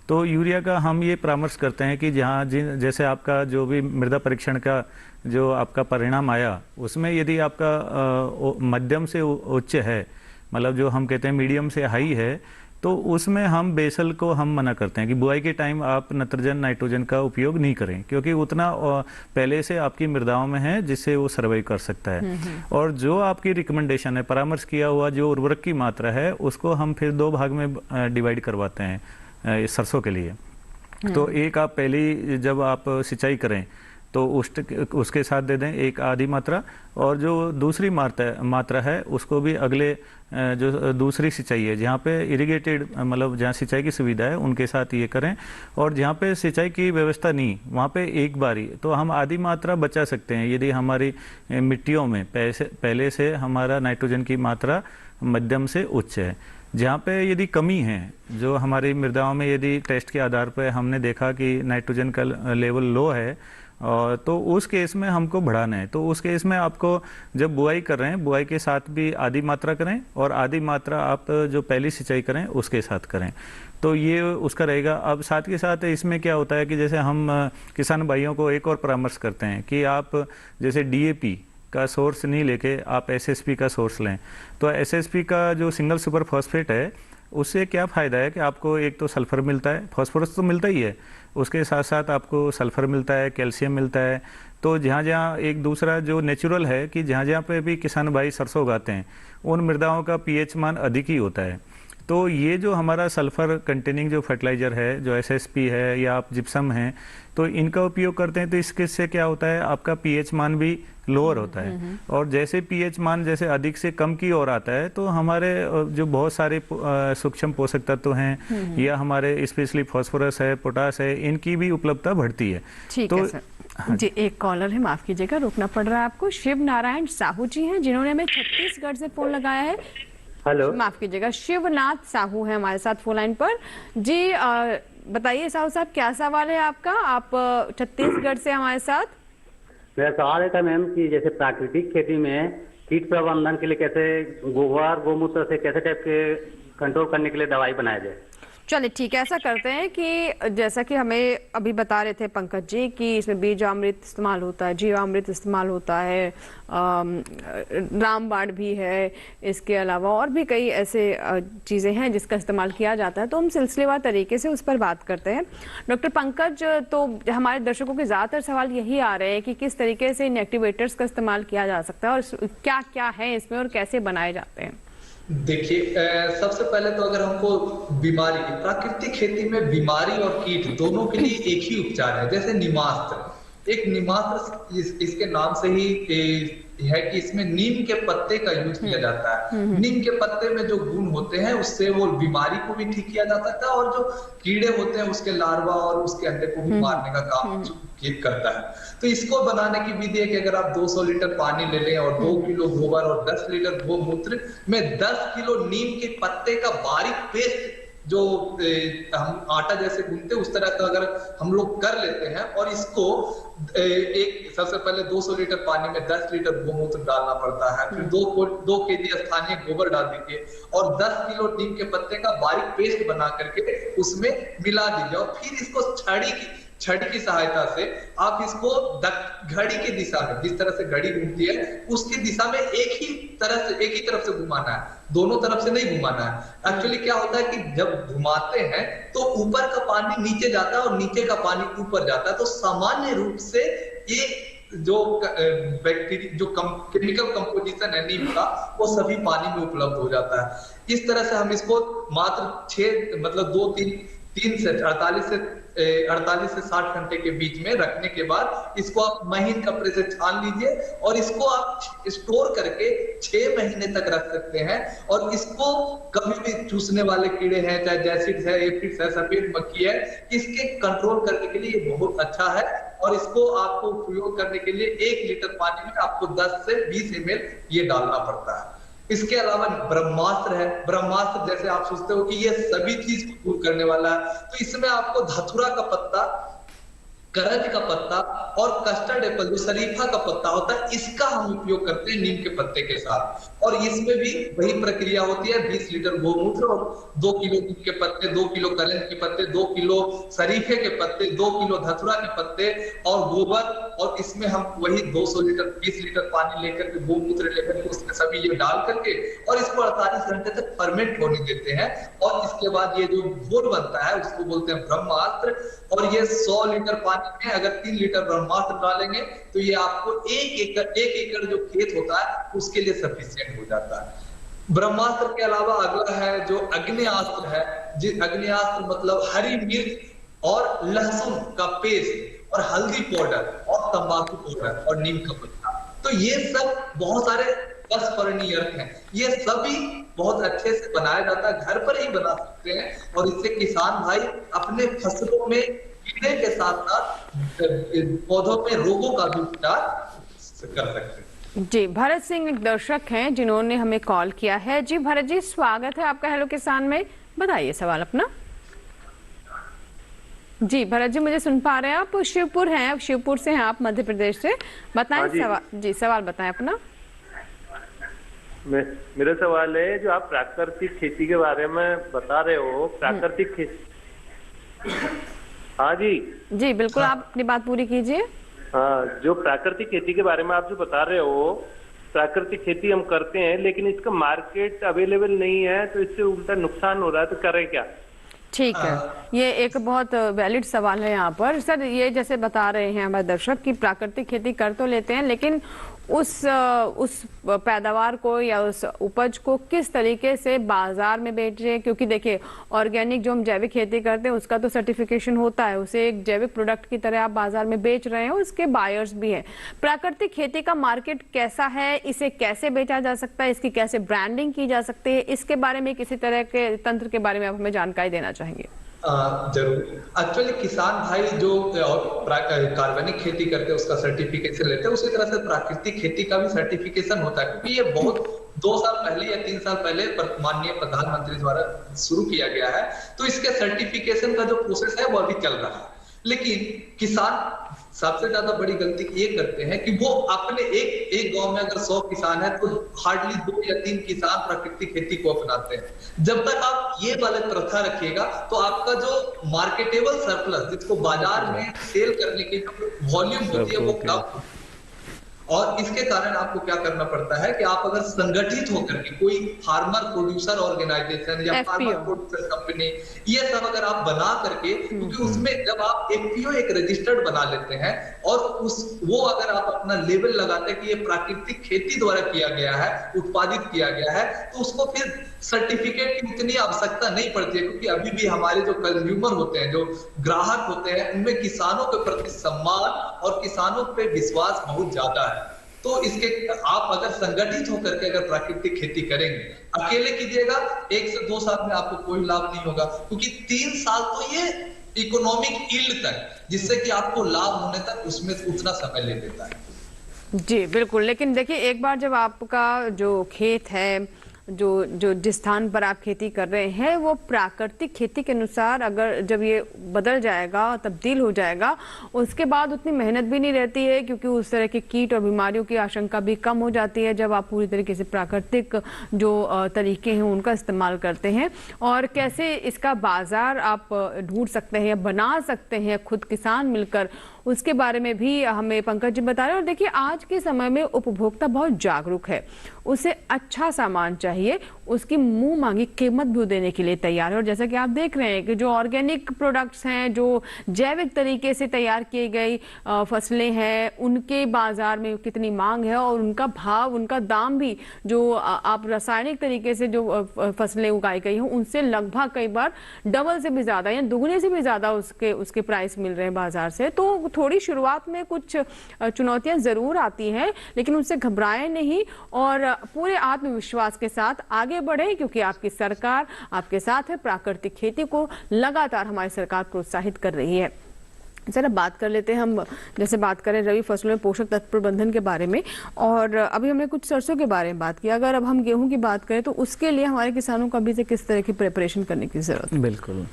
तो यूरिया का हम ये परामर्श करते हैं कि जहाँ जैसे आपका जो भी मृदा परीक्षण का जो आपका परिणाम आया उसमें यदि आपका मध्यम से उच्च है, मतलब जो हम कहते हैं मीडियम से हाई है, तो उसमें हम बेसल को हम मना करते हैं कि बुआई के टाइम आप नाइट्रोजन का उपयोग नहीं करें, क्योंकि उतना पहले से आपकी मृदाओं में है जिससे वो सर्वाइव कर सकता है। और जो आपकी रिकमेंडेशन है, परामर्श किया हुआ जो उर्वरक की मात्रा है, उसको हम फिर 2 भाग में डिवाइड करवाते हैं सरसों के लिए। तो एक आप पहली जब आप सिंचाई करें तो उसके साथ दे दें 1 आधी मात्रा, और जो दूसरी मात्रा है उसको भी अगले जो दूसरी सिंचाई है जहाँ पे इरिगेटेड मतलब जहाँ सिंचाई की सुविधा है उनके साथ ये करें। और जहाँ पे सिंचाई की व्यवस्था नहीं वहाँ पे एक बारी तो हम आधी मात्रा बचा सकते हैं यदि हमारी मिट्टियों में पहले से हमारा नाइट्रोजन की मात्रा मध्यम से उच्च है। जहाँ पे यदि कमी है, जो हमारी मृदाओं में यदि टेस्ट के आधार पर हमने देखा कि नाइट्रोजन का लेवल लो है, और तो उस केस में हमको बढ़ाना है। तो उस केस में आपको जब बुआई कर रहे हैं, बुआई के साथ भी आधी मात्रा करें और आधी मात्रा आप जो पहली सिंचाई करें उसके साथ करें, तो ये उसका रहेगा। अब साथ के साथ इसमें क्या होता है कि जैसे हम किसान भाइयों को एक और परामर्श करते हैं कि आप जैसे DAP का सोर्स नहीं लेके आप SSP का सोर्स लें। तो SSP का जो सिंगल सुपर फॉस्फेट है उससे क्या फ़ायदा है कि आपको एक तो सल्फर मिलता है, फॉस्फोरस तो मिलता ही है, उसके साथ साथ आपको सल्फर मिलता है, कैल्शियम मिलता है। तो जहाँ जहाँ एक दूसरा जो नेचुरल है कि जहाँ जहाँ पे भी किसान भाई सरसों उगाते हैं उन मृदाओं का pH मान अधिक ही होता है। तो ये जो हमारा सल्फर कंटेनिंग जो फर्टिलाइज़र है, जो SSP है या आप जिप्सम है, तो इनका उपयोग करते हैं तो इससे क्या होता है आपका pH मान भी लोअर होता है। और जैसे pH मान जैसे अधिक से कम की ओर आता है तो हमारे जो बहुत सारे सूक्ष्म पोषक तत्व हैं या हमारे स्पेशली फास्फोरस है, पोटास है, इनकी भी उपलब्धता बढ़ती है। ठीक है सर। हाँ जी, एक कॉलर है, माफ कीजिएगा रोकना पड़ रहा है आपको। शिव नारायण साहू जी हैं जिन्होंने हमें छत्तीसगढ़ से फोन लगाया है। हेलो, माफ कीजिएगा, शिवनाथ साहू है हमारे साथ फोन लाइन पर जी। बताइए साहू साहब, क्या सवाल है आपका? आप छत्तीसगढ़ से हमारे साथ। मेरा सवाल है था मैम कि जैसे प्राकृतिक खेती में कीट प्रबंधन के लिए कैसे गोबर गोमूत्र से कैसे टाइप के कंट्रोल करने के लिए दवाई बनाया जाए? चलिए ठीक है, ऐसा करते हैं कि जैसा कि हमें अभी बता रहे थे पंकज जी कि इसमें बीजामृत इस्तेमाल होता है, जीवामृत इस्तेमाल होता है, रामबाण भी है, इसके अलावा और भी कई ऐसे चीज़ें हैं जिसका इस्तेमाल किया जाता है। तो हम सिलसिलेवार तरीके से उस पर बात करते हैं। डॉक्टर पंकज, तो हमारे दर्शकों के ज़्यादातर सवाल यही आ रहे हैं कि किस तरीके से इन एक्टिवेटर्स का इस्तेमाल किया जा सकता है और क्या क्या है इसमें और कैसे बनाए जाते हैं। देखिए, सबसे पहले तो अगर हमको बीमारी, प्राकृतिक खेती में बीमारी और कीट दोनों के लिए एक ही उपचार है। जैसे निमास्त्र, एक निमात्र इसके नाम से ही है कि इसमें नीम के पत्ते का यूज किया जाता है। नीम के पत्ते में जो गुण होते हैं उससे वो बीमारी को भी ठीक किया जा सकता है और जो कीड़े होते हैं उसके लार्वा और उसके अंडे को भी मारने का काम करता है। तो इसको बनाने की विधि है कि अगर आप 200 लीटर पानी ले लें और 2 किलो गोबर और 10 लीटर गोमूत्र में 10 किलो नीम के पत्ते का बारीक पेस्ट जो हम आटा जैसे गूंथते उस तरह का अगर हम लोग कर लेते हैं और इसको एक सबसे पहले 200 लीटर पानी में 10 लीटर गोमूत्र डालना पड़ता है, फिर 2 केजी स्थानीय गोबर डाल दीजिए और 10 किलो नीम के पत्ते का बारीक पेस्ट बना करके उसमें मिला दीजिए और फिर इसको छड़ी की सहायता से आप इसको घड़ी की दिशा में, जिस तरह से घड़ी घूमती है उसकी दिशा में एक ही तरफ से घुमाना है, दोनों तरफ से नहीं घुमाना है। एक्चुअली क्या होता है कि जब घुमाते हैं तो ऊपर का पानी नीचे जाता है और नीचे का पानी ऊपर जाता है, तो सामान्य रूप से ये जो बैक्टीरिया जो केमिकल कंपोजिशन है नीम का वो सभी पानी में उपलब्ध हो जाता है। इस तरह से हम इसको मात्र 3 से 48 से 60 घंटे के बीच में रखने के बाद इसको आप महीन कपड़े से छान लीजिए और इसको आप स्टोर करके 6 महीने तक रख सकते हैं। और इसको कभी भी चूसने वाले कीड़े हैं, चाहे जैसिड्स है, एफिड्स है, सफेद मक्खी है, इसके कंट्रोल करने के लिए ये बहुत अच्छा है। और इसको आपको उपयोग करने के लिए 1 लीटर पानी में आपको 10 से 20 ml ये डालना पड़ता है। इसके अलावा ब्रह्मास्त्र है। ब्रह्मास्त्र जैसे आप सोचते हो कि ये सभी चीज को दूर करने वाला है, तो इसमें आपको धतूरा का पत्ता, करज का पत्ता और कस्टर्ड एप्पल जो शरीफा का पत्ता होता है, इसका हम उपयोग करते हैं नीम के पत्ते के साथ। और इसमें भी वही प्रक्रिया होती है, 20 लीटर गोमूत्र और 2 किलो नीम के पत्ते, 2 किलो करंज के पत्ते, 2 किलो शरीफे के पत्ते, 2 किलो धतूरा के पत्ते और गोबर, और इसमें हम वही 200 लीटर 20 लीटर पानी लेकर के, गोमूत्र लेकर के उसमें सभी ये डाल करके और इसको 48 घंटे तक फर्मेंट होने देते हैं। और इसके बाद ये जो घोल बनता है उसको बोलते हैं ब्रह्मास्त्र। और ये 100 लीटर पानी में अगर 3 लीटर ब्रह्मास्त्र डालेंगे तो ये आपको 1 एकड़ जो खेत होता है उसके लिए सफिशिएंट हो जाता है। ब्रह्मास्त्र के अलावा अगला है जो अग्नेयास्त्र है। अग्नेयास्त्र मतलब हरी मिर्च और लहसुन का पेस्ट और हल्दी पाउडर और तंबाकू पाउडर और नीम का पत्ता। तो ये सब बहुत सारे 10 वर्णीय अर्क हैं, ये सभी बहुत अच्छे से बनाया जाता है, घर पर ही बना सकते हैं। और इससे किसान भाई अपने फसलों में कीड़े के साथ साथ पौधों में रोगों का भी उपचार कर सकते हैं। जी, भरत सिंह एक दर्शक हैं जिन्होंने हमें कॉल किया है। जी भरत जी, स्वागत है आपका हेलो किसान में, बताइए सवाल अपना। जी भरत जी, मुझे सुन पा रहे हैं आप? शिवपुर हैं, अब शिवपुर से हैं आप, मध्य प्रदेश से। बताएं सवाल। जी सवाल बताएं अपना। मेरा सवाल है, जो आप प्राकृतिक खेती के बारे में बता रहे हो, प्राकृतिक खेती। हाँ जी बिल्कुल, आप अपनी बात पूरी कीजिए। हाँ, जो प्राकृतिक खेती के बारे में आप जो बता रहे हो, प्राकृतिक खेती हम करते हैं लेकिन इसका मार्केट अवेलेबल नहीं है, तो इससे उल्टा नुकसान हो रहा है, तो करें क्या? ठीक है, ये एक बहुत वैलिड सवाल है यहाँ पर। सर ये जैसे बता रहे हैं हमारे दर्शक कि प्राकृतिक खेती कर तो लेते हैं लेकिन उस पैदावार को या उस उपज को किस तरीके से बाजार में बेचें, क्योंकि देखिए ऑर्गेनिक जो हम जैविक खेती करते हैं उसका तो सर्टिफिकेशन होता है, उसे एक जैविक प्रोडक्ट की तरह आप बाजार में बेच रहे हैं, उसके बायर्स भी हैं। प्राकृतिक खेती का मार्केट कैसा है, इसे कैसे बेचा जा सकता है, इसकी कैसे ब्रांडिंग की जा सकती है, इसके बारे में किसी तरह के तंत्र के बारे में आप हमें जानकारी देना चाहेंगे? जरूर। एक्चुअली किसान भाई जो कार्बनिक खेती करते हैं उसका सर्टिफिकेशन लेते हैं, उसी तरह से प्राकृतिक खेती का भी सर्टिफिकेशन होता है, क्योंकि ये बहुत 2 साल पहले या 3 साल पहले माननीय प्रधानमंत्री द्वारा शुरू किया गया है। तो इसके सर्टिफिकेशन का जो प्रोसेस है वो अभी चल रहा है। लेकिन किसान सबसे ज्यादा बड़ी गलती ये करते हैं कि वो अपने एक गांव में अगर 100 किसान है तो हार्डली 2 या 3 किसान प्राकृतिक खेती को अपनाते हैं। जब तक आप ये वाले प्रथा रखिएगा तो आपका जो मार्केटेबल सरप्लस, जिसको बाजार में सेल करने की वॉल्यूम होती है, वो कम और इसके कारण आपको क्या करना पड़ता है कि आप अगर संगठित होकर के कोई फार्मर प्रोड्यूसर ऑर्गेनाइजेशन या फार्मर प्रोड्यूसर कंपनी ये सब अगर आप बना करके, क्योंकि उसमें जब आप एफपीओ एक रजिस्टर्ड बना लेते हैं और वो अगर आप अपना लेबल लगाते हैं कि ये प्राकृतिक खेती द्वारा किया गया है, उत्पादित किया गया है, तो उसको फिर सर्टिफिकेट की उतनी आवश्यकता नहीं पड़ती है, क्योंकि अभी भी हमारे जो कंज्यूमर होते हैं, जो ग्राहक होते हैं, उनमें किसानों के प्रति सम्मान और किसानों पे विश्वास बहुत ज्यादा है। तो इसके आप अगर संगठित होकर के अगर प्राकृतिक खेती करेंगे, अकेले कीजिएगा 1 से 2 साल में आपको कोई लाभ नहीं होगा, क्योंकि 3 साल तो ये इकोनॉमिक यील्ड तक, जिससे कि आपको लाभ होने तक उसमें उतना समय ले लेता है। जी बिल्कुल, लेकिन देखिए एक बार जब आपका जो खेत है, जिस स्थान पर आप खेती कर रहे हैं, वो प्राकृतिक खेती के अनुसार अगर जब ये बदल जाएगा, तब्दील हो जाएगा, उसके बाद उतनी मेहनत भी नहीं रहती है, क्योंकि उस तरह के कीट और बीमारियों की आशंका भी कम हो जाती है जब आप पूरी तरीके से प्राकृतिक जो तरीके हैं उनका इस्तेमाल करते हैं। और कैसे इसका बाजार आप ढूंढ सकते हैं या बना सकते हैं खुद किसान मिलकर, उसके बारे में भी हमें पंकज जी बता रहे हैं। और देखिए आज के समय में उपभोक्ता बहुत जागरूक है, उसे अच्छा सामान चाहिए, उसकी मुंह मांगी कीमत भी देने के लिए तैयार है। और जैसा कि आप देख रहे हैं कि जो ऑर्गेनिक प्रोडक्ट्स हैं, जो जैविक तरीके से तैयार की गई फसलें हैं, उनके बाजार में कितनी मांग है और उनका भाव, उनका दाम भी जो आप रासायनिक तरीके से जो फसलें उगाई गई हैं उनसे लगभग कई बार डबल से भी ज्यादा या दुगने से भी ज्यादा उसके प्राइस मिल रहे हैं बाजार से। तो थोड़ी शुरुआत में कुछ चुनौतियां जरूर आती हैं, लेकिन उनसे घबराएं नहीं और पूरे आत्मविश्वास के साथ आगे बढ़े, क्योंकि आपकी सरकार आपके साथ है। प्राकृतिक खेती को लगातार हमारी सरकार प्रोत्साहित कर रही है। जरा बात कर लेते हैं हम, जैसे बात करें रबी फसलों में पोषक तत्व प्रबंधन के बारे में, और अभी हमने कुछ सरसों के बारे में बात की। अगर अब हम गेहूं की बात करें तो उसके लिए हमारे किसानों को अभी से किस तरह की प्रिपरेशन करने की जरूरत है? बिल्कुल,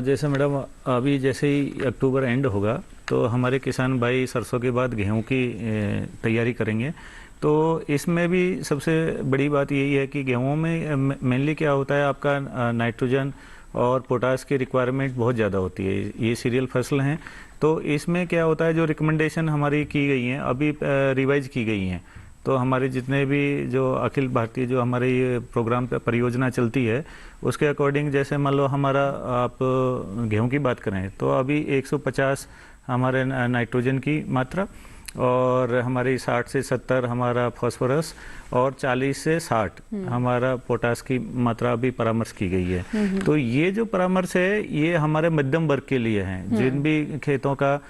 जैसे मैडम अभी जैसे ही अक्टूबर एंड होगा तो हमारे किसान भाई सरसों के बाद गेहूं की तैयारी करेंगे। तो इसमें भी सबसे बड़ी बात यही है कि गेहूं में मेनली क्या होता है, आपका नाइट्रोजन और पोटास की रिक्वायरमेंट बहुत ज़्यादा होती है। ये सीरियल फसल हैं, तो इसमें क्या होता है, जो रिकमेंडेशन हमारी की गई हैं अभी रिवाइज की गई हैं, तो हमारे जितने भी जो अखिल भारतीय जो हमारे ये प्रोग्राम पे परियोजना चलती है उसके अकॉर्डिंग, जैसे मान लो हमारा आप गेहूं की बात करें तो अभी 150 हमारे नाइट्रोजन की मात्रा और हमारी 60 से 70 हमारा फास्फोरस और 40 से 60 हमारा पोटास की मात्रा अभी परामर्श की गई है। तो ये जो परामर्श है ये हमारे मध्यम वर्ग के लिए है। जिन भी खेतों का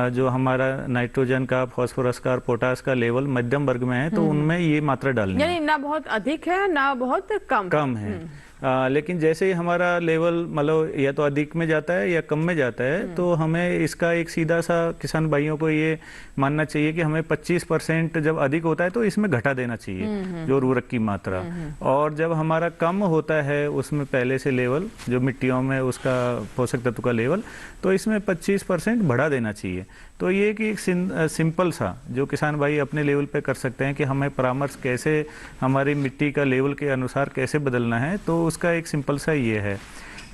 जो हमारा नाइट्रोजन का, फास्फोरस का और पोटास का लेवल मध्यम वर्ग में है तो उनमें ये मात्रा डालनी है। यानी ना बहुत अधिक है ना बहुत कम है। लेकिन जैसे ही हमारा लेवल मतलब या तो अधिक में जाता है या कम में जाता है, तो हमें इसका एक सीधा सा किसान भाइयों को ये मानना चाहिए कि हमें 25% जब अधिक होता है तो इसमें घटा देना चाहिए जो उर्वरक की मात्रा, और जब हमारा कम होता है उसमें पहले से लेवल जो मिट्टियों में उसका पोषक तत्व का लेवल, तो इसमें 25% बढ़ा देना चाहिए। तो ये कि एक सिंपल सा जो किसान भाई अपने लेवल पे कर सकते हैं कि हमें परामर्श कैसे हमारी मिट्टी का लेवल के अनुसार कैसे बदलना है, तो उसका एक सिंपल सा ये है।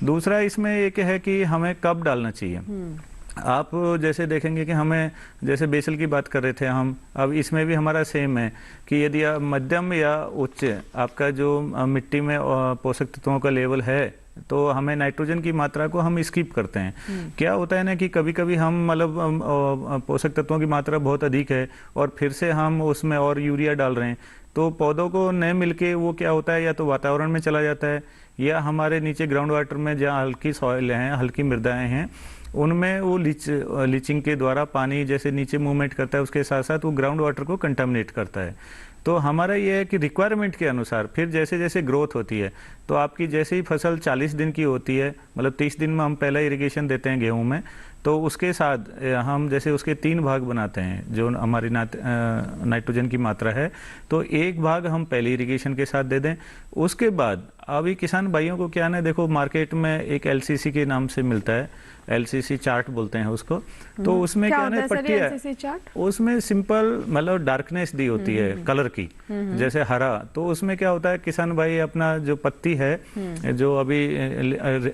दूसरा इसमें एक है कि हमें कब डालना चाहिए। आप जैसे देखेंगे कि हमें जैसे बेसल की बात कर रहे थे हम, अब इसमें भी हमारा सेम है कि यदि आप मध्यम या उच्च आपका जो मिट्टी में पोषक तत्वों का लेवल है तो हमें नाइट्रोजन की मात्रा को हम स्किप करते हैं। क्या होता है ना कि कभी कभी हम मतलब पोषक तत्वों की मात्रा बहुत अधिक है और फिर से हम उसमें और यूरिया डाल रहे हैं, तो पौधों को न मिलके वो क्या होता है या तो वातावरण में चला जाता है या हमारे नीचे ग्राउंड वाटर में जहाँ हल्की सॉइल हैं, हल्की मृदाएं हैं, उनमें वो लीचिंग के द्वारा पानी जैसे नीचे मूवमेंट करता है, उसके साथ साथ वो ग्राउंड वाटर को कंटामिनेट करता है। तो हमारा ये है कि रिक्वायरमेंट के अनुसार फिर जैसे जैसे ग्रोथ होती है, तो आपकी जैसे ही फसल 40 दिन की होती है, मतलब 30 दिन में हम पहला इरिगेशन देते हैं गेहूं में, तो उसके साथ हम जैसे उसके 3 भाग बनाते हैं जो हमारी नाइट्रोजन की मात्रा है, तो एक भाग हम पहले इरिगेशन के साथ दे दें। उसके बाद अभी किसान भाइयों को क्या ना, देखो मार्केट में एक LCC के नाम से मिलता है, LCC चार्ट बोलते हैं उसको। तो उसमें क्या है, पट्टी है, उसमें सिंपल मतलब डार्कनेस दी होती है कलर की, जैसे हरा। तो उसमें क्या होता है, किसान भाई अपना जो पत्ती है जो अभी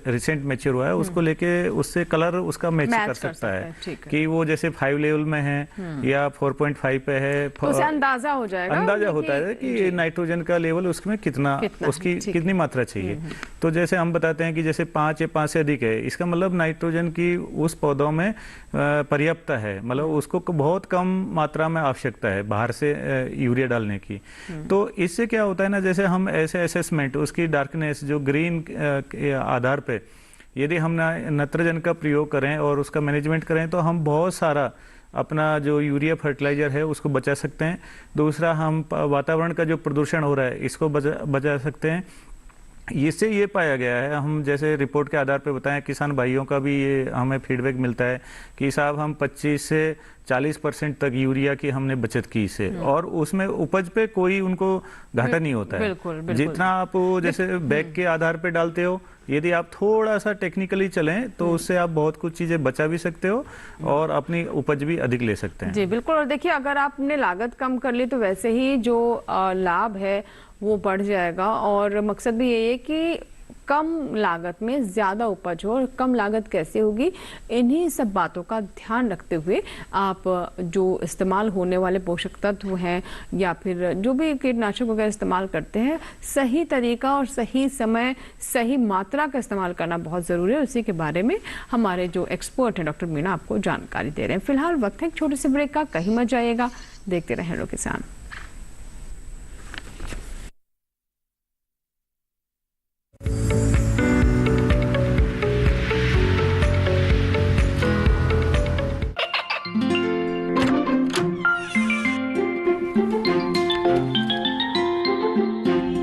रिसेंट मैच्योर हुआ है उसको लेके उससे कलर उसका मैच कर सकता है कि वो जैसे 5 लेवल में है या 4.5 पे है, तो उसे अंदाजा हो जाएगा, अंदाजा होता है कि नाइट्रोजन का लेवल उसमें कितना उसकी कितनी मात्रा चाहिए। तो जैसे हम बताते हैं कि जैसे 5 या 5 से अधिक है, इसका मतलब नाइट्रोजन की उस पौधों में पर्याप्त है, मतलब उसको बहुत कम मात्रा में आवश्यकता है बाहर से यूरिया डालने की। तो इससे क्या होता है ना, जैसे हम ऐसे असेसमेंट उसकी डार्कनेस जो ग्रीन के आधार पे यदि हम नाइट्रोजन का प्रयोग करें और उसका मैनेजमेंट करें तो हम बहुत सारा अपना जो यूरिया फर्टिलाइजर है उसको बचा सकते हैं। दूसरा, हम वातावरण का जो प्रदूषण हो रहा है इसको बचा सकते हैं। इससे ये पाया गया है, हम जैसे रिपोर्ट के आधार पर बताएं, किसान भाइयों का भी ये हमें फीडबैक मिलता है कि साहब हम 25 से 40% तक यूरिया की हमने बचत की इससे, और उसमें उपज पे कोई उनको घाटा नहीं होता है। बिल्कुल, बिल्कुल। जितना आप जैसे बैग के आधार पे डालते हो, यदि आप थोड़ा सा टेक्निकली चलें तो उससे आप बहुत कुछ चीजें बचा भी सकते हो और अपनी उपज भी अधिक ले सकते हैं। जी बिल्कुल। और देखिए, अगर आपने लागत कम कर ली तो वैसे ही जो लाभ है वो बढ़ जाएगा, और मकसद भी यही है कि कम लागत में ज्यादा उपज हो। और कम लागत कैसे होगी, इन्हीं सब बातों का ध्यान रखते हुए आप जो इस्तेमाल होने वाले पोषक तत्व हैं या फिर जो भी कीटनाशक वगैरह इस्तेमाल करते हैं, सही तरीका और सही समय सही मात्रा का इस्तेमाल करना बहुत जरूरी है। उसी के बारे में हमारे जो एक्सपर्ट हैं डॉक्टर मीणा आपको जानकारी दे रहे हैं। फिलहाल वक्त है एक छोटे से ब्रेक का, कहीं मत जाइएगा, देखते रहें हेलो किसान।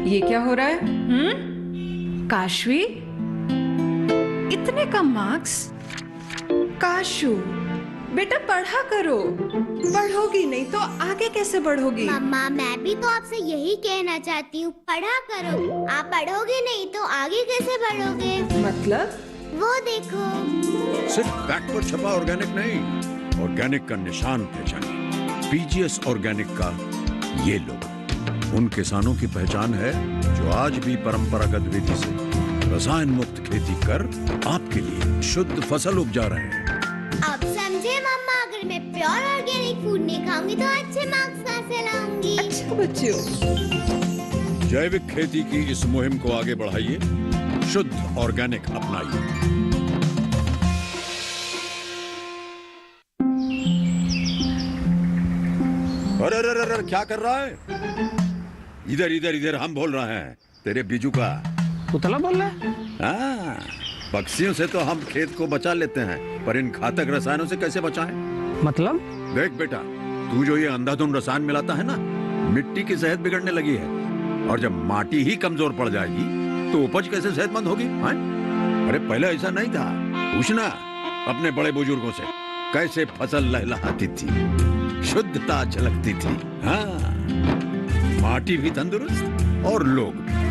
ये क्या हो रहा है? काशवी, इतने कम मार्क्स? काशू बेटा पढ़ा करो, पढ़ोगी नहीं तो आगे कैसे बढ़ोगी? मम्मा मैं भी तो आपसे यही कहना चाहती हूँ, पढ़ा करो। आप पढ़ोगे नहीं तो आगे कैसे बढ़ोगे? मतलब? वो देखो, सिर्फ बैक पर छपा ऑर्गेनिक नहीं, ऑर्गेनिक का निशान पहचानिए। पीजीएस ऑर्गेनिक का ये लोगो उन किसानों की पहचान है जो आज भी परंपरागत विधि से रसायन मुक्त खेती कर आपके लिए शुद्ध फसल उपजा रहे हैं। अब समझे मम्मा, अगर मैं प्योर ऑर्गेनिक फूड नहीं खाऊंगी तो अच्छे मार्क्स कहाँ से लाऊंगी? अच्छा बच्चों, जैविक खेती की इस मुहिम को आगे बढ़ाइए, शुद्ध ऑर्गेनिक अपनाइए। अरे अरे अरे क्या कर रहा है? इधर इधर इधर, हम बोल रहे हैं तेरे बीजू का पुतला बोल रहा है। हाँ, पक्षियों से तो हम खेत को बचा लेते हैं, पर इन घातक रसायनों से कैसे बचाएं? मतलब? देख बेटा, तू जो ये अंधाधुंध रसायन मिलाता है ना, मिट्टी की सेहत बिगड़ने लगी है, और जब माटी ही कमजोर पड़ जाएगी तो उपज कैसे सेहतमंद होगी? अरे पहले ऐसा नहीं था, पूछना अपने बड़े बुजुर्गों से, कैसे फसल लहलहाती थी, शुद्धता झलकती थी। हाँ, माटी भी तंदुरुस्त और लोग भी।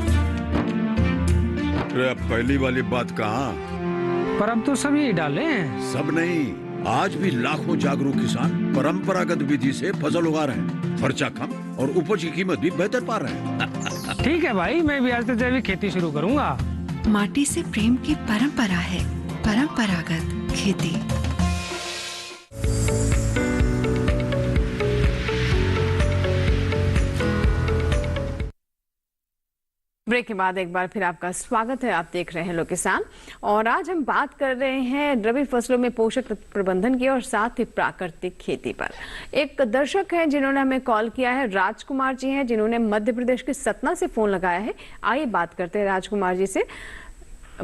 अब पहली वाली बात कहाँ? पर अब तो सभी डाले हैं। सब नहीं, आज भी लाखों जागरूक किसान परंपरागत विधि से फसल उगा रहे हैं, खर्चा कम और उपज की कीमत भी बेहतर पा रहे हैं। ठीक है भाई, मैं भी आज से जैविक खेती शुरू करूंगा। माटी से प्रेम की परंपरा है, परंपरागत खेती। ब्रेक के बाद एक बार फिर आपका स्वागत है। आप देख रहे हैं हेलो किसान, और आज हम बात कर रहे हैं रबी फसलों में पोषक तत्व प्रबंधन की और साथ ही प्राकृतिक खेती पर। एक दर्शक हैं जिन्होंने हमें कॉल किया है, राजकुमार जी हैं, जिन्होंने मध्य प्रदेश के सतना से फोन लगाया है। आइए बात करते हैं राजकुमार जी से।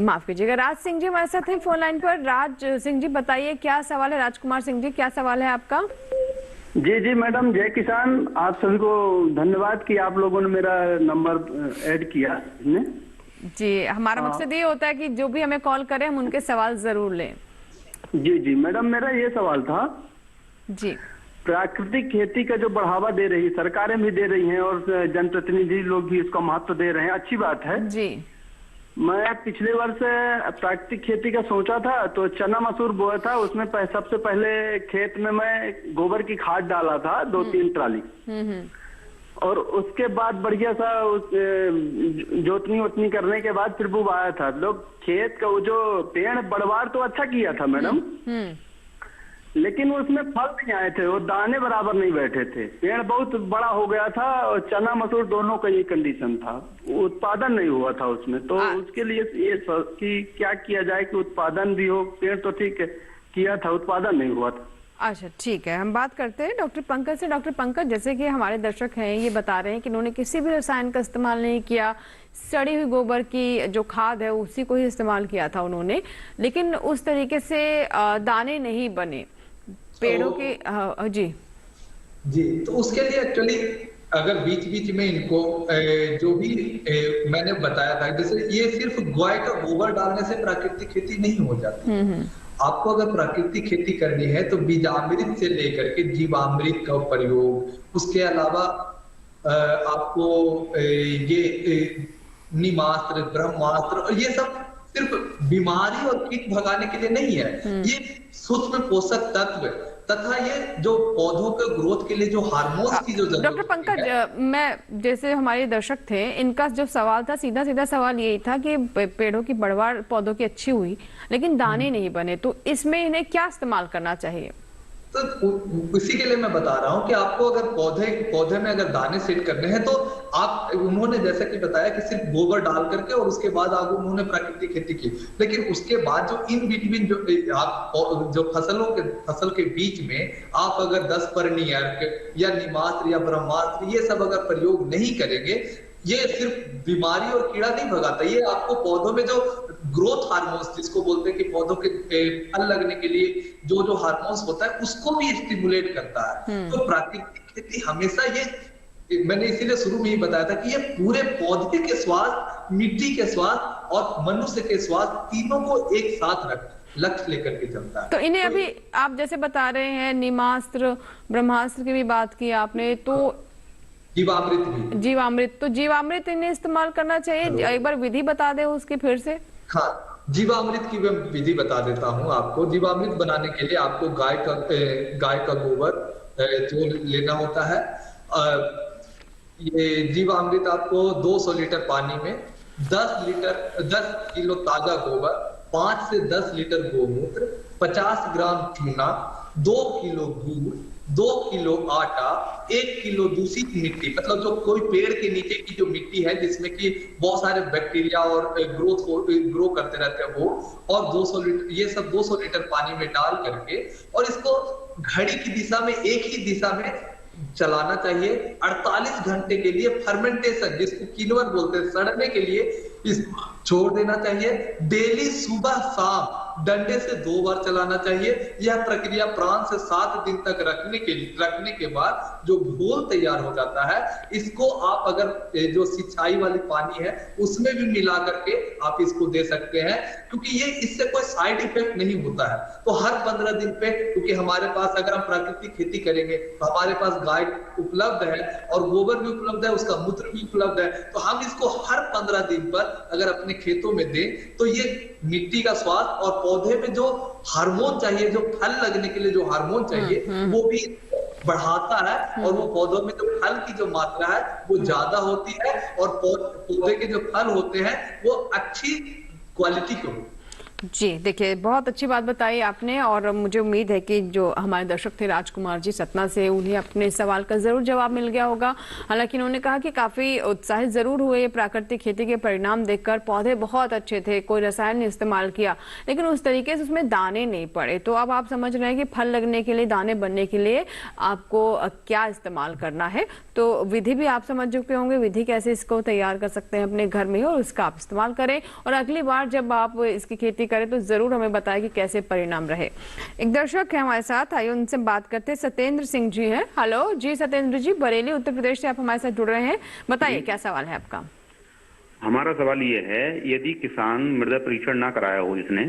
माफ कीजिएगा, राज सिंह जी हमारे साथ हैं फोन लाइन पर। राज सिंह जी बताइए क्या सवाल है? राजकुमार सिंह जी क्या सवाल है आपका? जी जी मैडम, जय किसान। आप सभी को धन्यवाद कि आप लोगों ने मेरा नंबर ऐड किया इसमें। जी, हमारा मकसद ये होता है कि जो भी हमें कॉल करें हम उनके सवाल जरूर लें। जी जी मैडम, मेरा ये सवाल था जी, प्राकृतिक खेती का जो बढ़ावा दे रही सरकारें भी दे रही हैं और जनप्रतिनिधि लोग भी इसका महत्व दे रहे हैं, अच्छी बात है जी। मैं पिछले वर्ष प्राकृतिक खेती का सोचा था, तो चना मसूर बोया था। उसमें सबसे पहले खेत में मैं गोबर की खाद डाला था 2-3 ट्राली, और उसके बाद बढ़िया सा जोतनी वोतनी करने के बाद फिर वो आया था। लोग खेत का वो जो पेड़ बढ़वार तो अच्छा किया था मैडम, लेकिन उसमें फल नहीं आए थे, वो दाने बराबर नहीं बैठे थे। पेड़ बहुत बड़ा हो गया था और चना मसूर दोनों का ये कंडीशन था, उत्पादन नहीं हुआ था उसमें। तो उसके लिए ये कि क्या किया जाए कि उत्पादन भी हो। पेड़ तो ठीक है किया था, उत्पादन नहीं हुआ था। अच्छा ठीक है, हम बात करते हैं डॉक्टर पंकज से। डॉक्टर पंकज, जैसे कि हमारे दर्शक हैं ये बता रहे हैं कि उन्होंने किसी भी रसायन का इस्तेमाल नहीं किया, सड़ी हुई गोबर की जो खाद है उसी को ही इस्तेमाल किया था उन्होंने, लेकिन उस तरीके से दाने नहीं बने पेड़ों के। जी, तो उसके लिए एक्चुअली अगर बीच बीच में इनको जो भी मैंने बताया था, जैसे ये सिर्फ गाय का गोबर डालने से प्राकृतिक खेती नहीं हो जाती। आपको अगर प्राकृतिक खेती करनी है तो बीजामृत से लेकर के जीवामृत का प्रयोग, उसके अलावा आपको ये निमास्त्र, ब्रह्मास्त्र, और ये सब सिर्फ बीमारी और कीट भगाने के लिए नहीं है, ये सूक्ष्म पोषक तत्व तथा ये जो पौधों के ग्रोथ के लिए जो हार्मोन्स की जो जरूरत। डॉक्टर पंकज, मैं जैसे हमारे दर्शक थे, इनका जो सवाल था सीधा सीधा सवाल यही था कि पेड़ों की बढ़वार पौधों की अच्छी हुई लेकिन दाने नहीं बने, तो इसमें इन्हें क्या इस्तेमाल करना चाहिए? तो इसी के लिए मैं बता रहा हूं कि आपको अगर पौधे में अगर दाने सेट करने हैं तो आप, उन्होंने जैसा कि बताया कि सिर्फ गोबर डाल करके और उसके बाद आगे उन्होंने प्राकृतिक खेती की, लेकिन उसके बाद जो इन बिटवीन जो आप जो फसल के बीच में आप अगर 10 परनियर या निमास्त्र या ब्रह्मास्त्र ये सब अगर प्रयोग नहीं करेंगे, ये सिर्फ बीमारी और कीड़ा नहीं भगाता, ये आपको पौधों में जो ग्रोथ हार्मोन्स जिसको बोलते हैं कि पौधों के फल लगने के लिए जो जो हार्मोन्स होता है उसको भी स्टिमुलेट करता है। तो प्राकृतिक खेती हमेशा ये, मैंने इसीलिए शुरू में ही बताया था कि ये पूरे पौधे के स्वास्थ्य, मिट्टी के स्वास्थ्य और मनुष्य के स्वास्थ्य तीनों को एक साथ रख लक्ष्य लेकर के चलता है। तो इन्हें अभी आप जैसे बता रहे हैं निमास्त्र ब्रह्मास्त्र की भी बात की आपने, तो जीवामृत भी, जीवामृत, तो जीवामृत इन्हें इस्तेमाल करना चाहिए। एक बार विधि बता दे उसकी फिर से। हाँ, जीवामृत की मैं विधि बता देता हूँ आपको। जीवामृत बनाने के लिए आपको गाय का गोबर जो लेना होता है, ये जीवामृत आपको 200 लीटर पानी में 10 किलो ताजा गोबर, 5 से 10 लीटर गोमूत्र, 50 ग्राम चूना, 2 किलो गुड़, 2 किलो आटा, 1 किलो दूषित मिट्टी, मतलब जो कोई पेड़ के नीचे की जो मिट्टी है जिसमें कि बहुत सारे बैक्टीरिया और ग्रो करते रहते हैं वो, और 200 लीटर, ये सब 200 लीटर पानी में डाल करके और इसको घड़ी की दिशा में एक ही दिशा में चलाना चाहिए 48 घंटे के लिए। फर्मेंटेशन जिसको किण्वन बोलते हैं, सड़ने के लिए इस छोड़ देना चाहिए। डेली सुबह शाम डंडे से 2 बार चलाना चाहिए। यह प्रक्रिया 5 से 7 दिन तक रखने के बाद जो घोल तैयार हो जाता है, इसको आप अगर जो सिंचाई वाली पानी है उसमें भी मिला करके आप इसको दे सकते हैं, क्योंकि ये इससे कोई साइड इफेक्ट नहीं होता है। तो हर 15 दिन पे, क्योंकि हमारे पास अगर हम प्राकृतिक खेती करेंगे तो हमारे पास गाय उपलब्ध है और गोबर भी उपलब्ध है, उसका मूत्र भी उपलब्ध है, तो हम इसको हर 15 दिन पर अगर अपने खेतों में दें तो ये मिट्टी का स्वास्थ्य और पौधे में जो हार्मोन चाहिए, जो फल लगने के लिए जो हार्मोन चाहिए वो भी बढ़ाता है, और वो पौधों में जो फल की जो मात्रा है वो ज्यादा होती है और पौधे के जो फल होते हैं वो अच्छी क्वालिटी के होते हैं। जी देखिए, बहुत अच्छी बात बताई आपने, और मुझे उम्मीद है कि जो हमारे दर्शक थे राजकुमार जी सतना से, उन्हें अपने सवाल का जरूर जवाब मिल गया होगा। हालांकि उन्होंने कहा कि काफी उत्साहित जरूर हुए प्राकृतिक खेती के परिणाम देखकर, पौधे बहुत अच्छे थे, कोई रसायन नहीं इस्तेमाल किया, लेकिन उस तरीके से उसमें दाने नहीं पड़े। तो अब आप समझ रहे हैं कि फल लगने के लिए, दाने बनने के लिए आपको क्या इस्तेमाल करना है। तो विधि भी आप समझ चुके होंगे, विधि कैसे इसको तैयार कर सकते हैं अपने घर में, और उसका आप इस्तेमाल करें, और अगली बार जब आप इसकी खेती करें तो जरूर हमें बताएं कि कैसे परिणाम रहे। एक दर्शक है हमारे साथ, आइए उनसे बात करते हैं। सत्येंद्र सिंह जी हैं। हेलो जी सत्येंद्र जी, बरेली उत्तर प्रदेश से आप हमारे साथ जुड़ रहे हैं, बताइए क्या सवाल है आपका। हमारा सवाल ये है, यदि किसान मृदा परीक्षण ना कराया हो जिसने,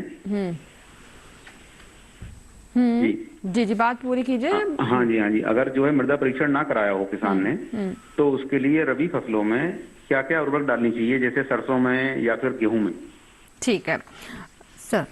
जी जी, बात पूरी कीजिए। हाँ जी, अगर जो है मृदा परीक्षण ना कराया हो किसान ने, तो उसके लिए रबी फसलों में क्या क्या उर्वरक डालनी चाहिए, जैसे सरसों में या फिर गेहूं में? ठीक है सर।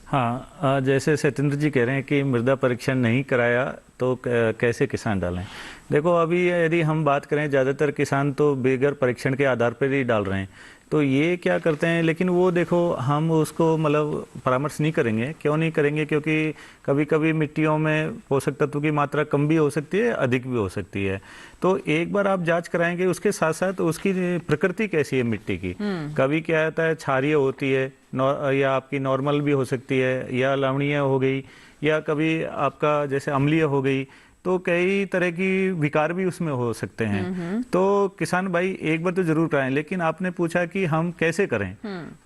हाँ, जैसे सत्येंद्र जी कह रहे हैं कि मृदा परीक्षण नहीं कराया तो कैसे किसान डालें। देखो, अभी यदि हम बात करें, ज़्यादातर किसान तो बगैर परीक्षण के आधार पर ही डाल रहे हैं। तो ये क्या करते हैं, लेकिन वो देखो हम उसको मतलब परामर्श नहीं करेंगे। क्यों नहीं करेंगे? क्योंकि कभी कभी मिट्टियों में पोषक तत्व की मात्रा कम भी हो सकती है, अधिक भी हो सकती है। तो एक बार आप जांच कराएंगे, उसके साथ साथ उसकी प्रकृति कैसी है मिट्टी की। कभी क्या होता है, क्षारीय होती है या आपकी नॉर्मल भी हो सकती है, या लवणीय हो गई, या कभी आपका जैसे अम्लीय हो गई। तो कई तरह की विकार भी उसमें हो सकते हैं। तो किसान भाई एक बार तो जरूर कराएं। लेकिन आपने पूछा कि हम कैसे करें,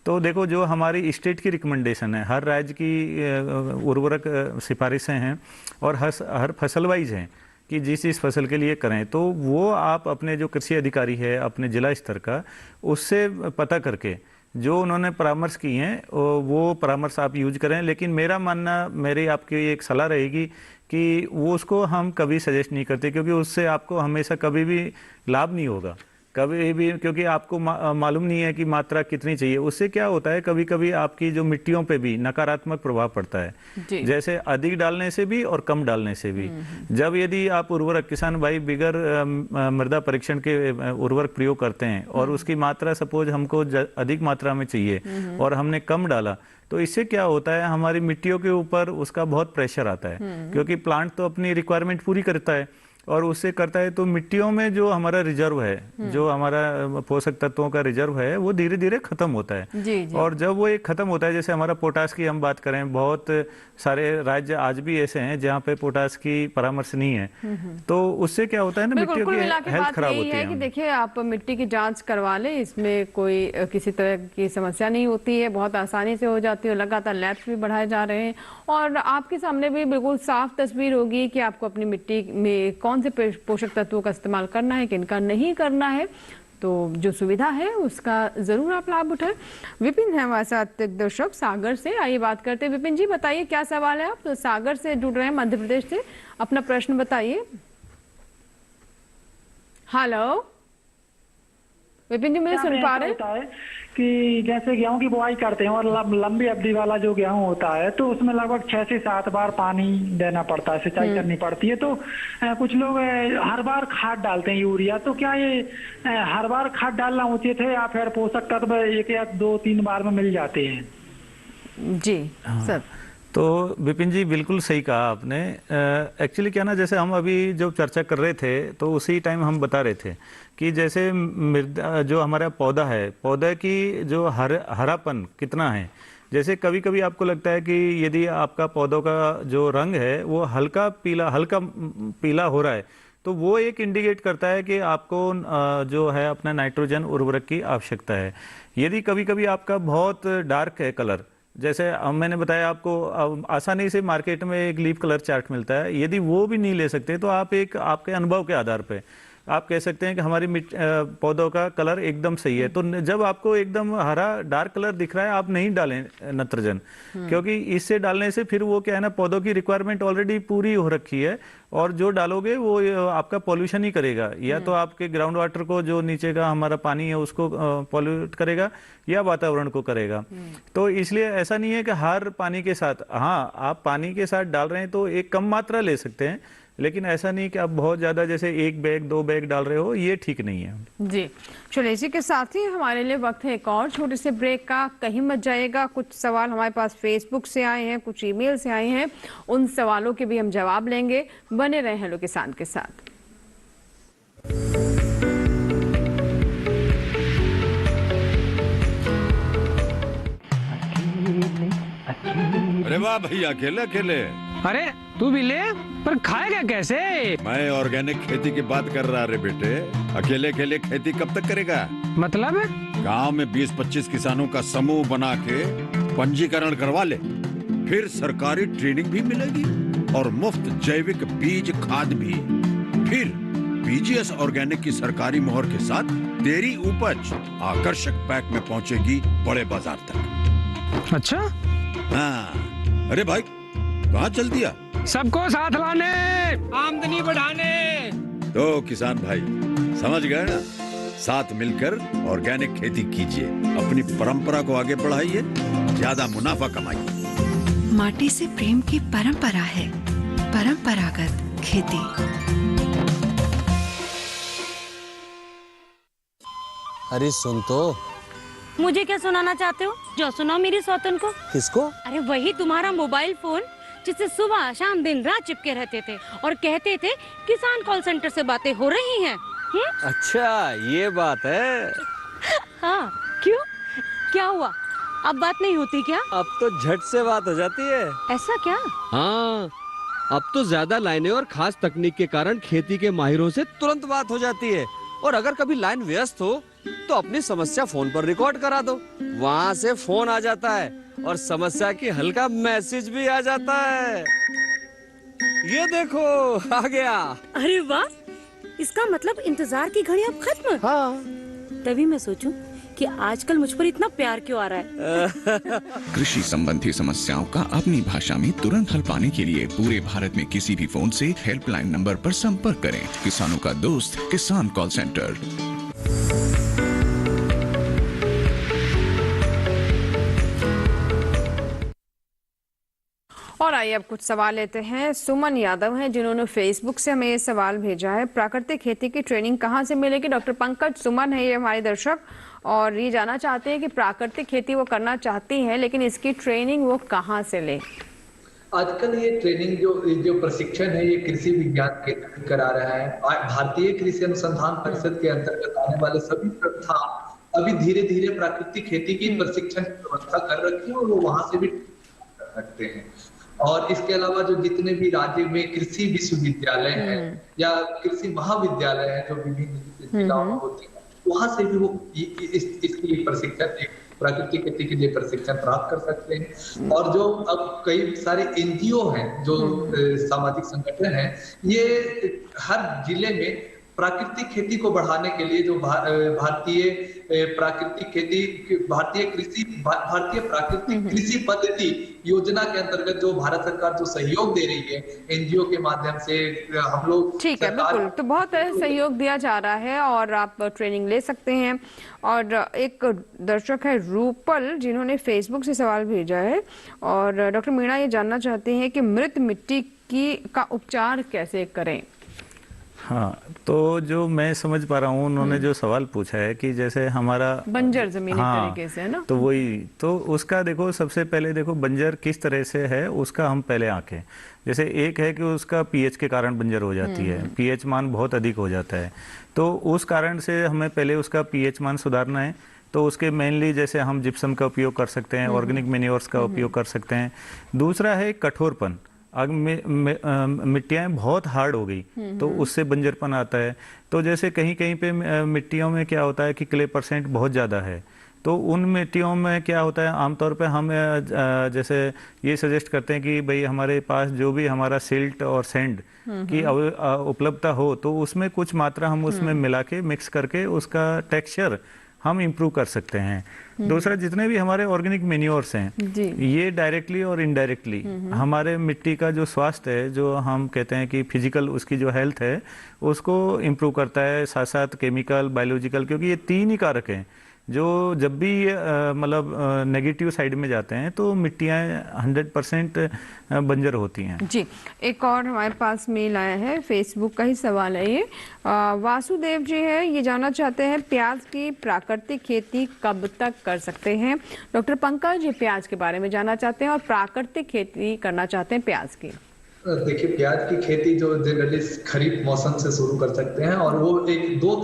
तो देखो जो हमारी स्टेट की रिकमेंडेशन है, हर राज्य की उर्वरक सिफारिशें हैं और हर फसल वाइज हैं कि जिस फसल के लिए करें। तो वो आप अपने जो कृषि अधिकारी है अपने जिला स्तर का, उससे पता करके जो उन्होंने परामर्श की हैं वो परामर्श आप यूज करें। लेकिन मेरा मानना, मेरी आपकी एक सलाह रहेगी कि वो उसको हम कभी सजेस्ट नहीं करते, क्योंकि उससे आपको हमेशा कभी भी लाभ नहीं होगा कभी भी, क्योंकि आपको मालूम नहीं है कि मात्रा कितनी चाहिए। उससे क्या होता है, कभी कभी आपकी जो मिट्टियों पे भी नकारात्मक प्रभाव पड़ता है, जैसे अधिक डालने से भी और कम डालने से भी। जब यदि आप उर्वरक, किसान भाई बिगर मृदा परीक्षण के उर्वरक प्रयोग करते हैं और उसकी मात्रा सपोज हमको अधिक मात्रा में चाहिए और हमने कम डाला, तो इससे क्या होता है, हमारी मिट्टियों के ऊपर उसका बहुत प्रेशर आता है। क्योंकि प्लांट तो अपनी रिक्वायरमेंट पूरी करता है और उससे करता है, तो मिट्टियों में जो हमारा रिजर्व है, जो हमारा पोषक तत्वों का रिजर्व है, वो धीरे धीरे खत्म होता है। जी। और जब वो एक खत्म होता है, जैसे हमारा पोटास की हम बात करें, बहुत सारे राज्य आज भी ऐसे हैं जहाँ पे पोटास की परामर्श नहीं है। तो उससे क्या होता है ना, मिट्टियों की हेल्थ खराब होती है। कि देखिए आप मिट्टी की जांच करवा लें, इसमें कोई किसी तरह की समस्या नहीं होती है, बहुत आसानी से हो जाती है। लगातार लैब्स भी बढ़ाए जा रहे हैं और आपके सामने भी बिल्कुल साफ तस्वीर होगी कि आपको अपनी मिट्टी में कौन से पोषक तत्वों का इस्तेमाल करना है, किनका नहीं करना है। तो जो सुविधा है उसका जरूर आप लाभ उठाएं। विपिन है हमारे साथ दर्शक सागर से, आइए बात करते हैं। विपिन जी बताइए क्या सवाल है, आप तो सागर से जुड़ रहे हैं, मध्य प्रदेश से, अपना प्रश्न बताइए। हेलो विपिन जी, मुझे सुन पा रहे हैं? कि जैसे गेहूं की बुआई करते हैं और लंबी अवधि वाला जो गेहूं होता है, तो उसमें लगभग 6 से 7 बार पानी देना पड़ता है, सिंचाई करनी पड़ती है। तो कुछ लोग हर बार खाद डालते हैं, यूरिया। तो क्या ये हर बार खाद डालना उचित है या फिर पोषक तत्व 1 या 2-3 बार में मिल जाते हैं? जी सर। तो विपिन जी बिल्कुल सही कहा आपने। एक्चुअली क्या ना, जैसे हम अभी जो चर्चा कर रहे थे तो उसी टाइम हम बता रहे थे कि जैसे मृदा जो हमारा पौधा है, पौधे की जो हरापन कितना है। जैसे कभी कभी आपको लगता है कि यदि आपका पौधों का जो रंग है वो हल्का पीला हो रहा है, तो वो एक इंडिकेट करता है कि आपको जो है अपना नाइट्रोजन उर्वरक की आवश्यकता है। यदि कभी कभी आपका बहुत डार्क है कलर, जैसे मैंने बताया आपको आसानी से मार्केट में एक लीफ कलर चार्ट मिलता है, यदि वो भी नहीं ले सकते तो आप एक आपके अनुभव के आधार पे आप कह सकते हैं कि हमारी पौधों का कलर एकदम सही है। तो जब आपको एकदम हरा डार्क कलर दिख रहा है, आप नहीं डालें नत्रजन, क्योंकि इससे डालने से फिर वो क्या है ना, पौधों की रिक्वायरमेंट ऑलरेडी पूरी हो रखी है और जो डालोगे वो आपका पॉल्यूशन ही करेगा। या तो आपके ग्राउंड वाटर को, जो नीचे का हमारा पानी है, उसको पॉल्यूट करेगा या वातावरण को करेगा। तो इसलिए ऐसा नहीं है कि हर पानी के साथ, हाँ आप पानी के साथ डाल रहे हैं तो एक कम मात्रा ले सकते हैं, लेकिन ऐसा नहीं कि आप बहुत ज्यादा जैसे 1 बैग 2 बैग डाल रहे हो, ये ठीक नहीं है। जी चलिए, इसी के साथ ही हमारे लिए वक्त है एक और छोटे से ब्रेक का। कहीं मत जाइएगा, कुछ सवाल हमारे पास फेसबुक से आए हैं, कुछ ईमेल से आए हैं, उन सवालों के भी हम जवाब लेंगे। बने रहे हेलो किसान के साथ। अरे वाह भैया, अकेले अकेले। अरे तू भी ले, पर खाएगा कैसे? मैं ऑर्गेनिक खेती की बात कर रहा रे बेटे। अकेले अकेले खेती कब तक करेगा? मतलब गांव में 20-25 किसानों का समूह बना के पंजीकरण करवा ले, फिर सरकारी ट्रेनिंग भी मिलेगी और मुफ्त जैविक बीज खाद भी। फिर पीजीएस ऑर्गेनिक की सरकारी मोहर के साथ तेरी उपज आकर्षक पैक में पहुंचेगी बड़े बाजार तक। अच्छा? हाँ, अरे भाई कहाँ चल दिया? सबको साथ लाने, आमदनी बढ़ाने। तो किसान भाई समझ गए ना, साथ मिलकर ऑर्गेनिक खेती कीजिए, अपनी परंपरा को आगे बढ़ाइए, ज्यादा मुनाफा कमाइए। माटी से प्रेम की परंपरा है, परंपरागत खेती। अरे सुन तो। मुझे क्या सुनाना चाहते हो? जो सुनाओ मेरी सौतन को। किसको? अरे वही तुम्हारा मोबाइल फोन जिससे सुबह शाम दिन रात चिपके रहते थे और कहते थे किसान कॉल सेंटर से बातें हो रही हैं। अच्छा ये बात है। हाँ क्यों, क्या हुआ? अब बात नहीं होती क्या? अब तो झट से बात हो जाती है। ऐसा क्या? हाँ, अब तो ज्यादा लाइनें और खास तकनीक के कारण खेती के माहिरों से तुरंत बात हो जाती है। और अगर कभी लाइन व्यस्त हो तो अपनी समस्या फोन पर रिकॉर्ड करा दो, वहाँ से फोन आ जाता है और समस्या की हल का मैसेज भी आ जाता है। ये देखो आ गया। अरे वाह, इसका मतलब इंतजार की घड़ी अब खत्म। हाँ। तभी मैं सोचूं कि आजकल मुझ पर इतना प्यार क्यों आ रहा है। कृषि संबंधी समस्याओं का अपनी भाषा में तुरंत हल पाने के लिए पूरे भारत में किसी भी फोन से हेल्पलाइन नंबर पर संपर्क करें। किसानों का दोस्त किसान कॉल सेंटर। और आइए अब कुछ सवाल लेते हैं। सुमन यादव हैं जिन्होंने फेसबुक से हमें ये सवाल भेजा है, प्राकृतिक खेती की ट्रेनिंग कहाँ से मिलेगी? डॉक्टर पंकज सुमन है ये हमारे दर्शक, और ये जानना चाहते हैं कि प्राकृतिक खेती वो करना चाहती हैं लेकिन इसकी ट्रेनिंग वो कहाँ से ले? आजकल ये ट्रेनिंग जो प्रशिक्षण है ये कृषि विज्ञान केंद्र करा रहा है। भारतीय कृषि अनुसंधान परिषद के अंतर्गत आने वाले सभी संस्थान अभी धीरे धीरे प्राकृतिक खेती की प्रशिक्षण की व्यवस्था कर रखी है और वो वहां से भी सकते हैं। और इसके अलावा जो जितने भी राज्य में कृषि विश्वविद्यालय हैं या कृषि महाविद्यालय हैं जो विभिन्न जिलाओं में होते हैं, वहां से भी वो इसकी प्रशिक्षण, प्राकृतिक खेती के लिए प्रशिक्षण प्राप्त कर सकते हैं। और जो अब कई सारे एनजीओ हैं, जो सामाजिक संगठन हैं, ये हर जिले में प्राकृतिक खेती को बढ़ाने के लिए जो भारतीय प्राकृतिक कृषि पद्धति योजना के अंतर्गत जो भारत सरकार जो सहयोग दे रही है एनजीओ के माध्यम से, हम लोग ठीक है, बिल्कुल, तो बहुत सहयोग दिया जा रहा है और आप ट्रेनिंग ले सकते हैं। और एक दर्शक है रूपल जिन्होंने फेसबुक से सवाल भेजा है और डॉक्टर मीणा ये जानना चाहते हैं कि मृत मिट्टी का उपचार कैसे करें? हाँ, तो जो मैं समझ पा रहा हूँ उन्होंने जो सवाल पूछा है कि जैसे हमारा बंजर जमीन हाँ, एक तरीके से है ना, तो वही तो उसका देखो, सबसे पहले देखो बंजर किस तरह से है उसका हम पहले आंकें। जैसे एक है कि उसका पीएच के कारण बंजर हो जाती है, पीएच मान बहुत अधिक हो जाता है, तो उस कारण से हमें पहले उसका पीएच मान सुधारना है। तो उसके मेनली जैसे हम जिप्सम का उपयोग कर सकते हैं, ऑर्गेनिक मैन्योर्स का उपयोग कर सकते हैं। दूसरा है कठोरपन, अगर मिट्टियाँ बहुत हार्ड हो गई तो उससे बंजरपन आता है। तो जैसे कहीं कहीं पे मिट्टियों में क्या होता है कि क्ले परसेंट बहुत ज़्यादा है, तो उन मिट्टियों में क्या होता है, आमतौर पे हम जैसे ये सजेस्ट करते हैं कि भाई हमारे पास जो भी हमारा सिल्ट और सैंड की उपलब्धता हो तो उसमें कुछ मात्रा हम उसमें मिला के मिक्स करके उसका टेक्सचर हम इम्प्रूव कर सकते हैं। दूसरा, जितने भी हमारे ऑर्गेनिक मैन्योर्स हैं ये डायरेक्टली और इनडायरेक्टली हमारे मिट्टी का जो स्वास्थ्य है, जो हम कहते हैं कि फिजिकल उसकी जो हेल्थ है उसको इम्प्रूव करता है, साथ साथ केमिकल, बायोलॉजिकल, क्योंकि ये तीन ही कारक हैं जो जब भी मतलब नेगेटिव साइड में जाते हैं तो मिट्टियाँ 100% बंजर होती हैं। जी, एक और हमारे पास मेल आया है, फेसबुक का ही सवाल है ये। वासुदेव जी है, ये जानना चाहते हैं प्याज की प्राकृतिक खेती कब तक कर सकते हैं? डॉक्टर पंकज ये प्याज के बारे में जानना चाहते हैं और प्राकृतिक खेती करना चाहते हैं प्याज की। देखिए, प्याज की खेती जो जनरली खरीफ मौसम से शुरू कर सकते हैं और वो दोनों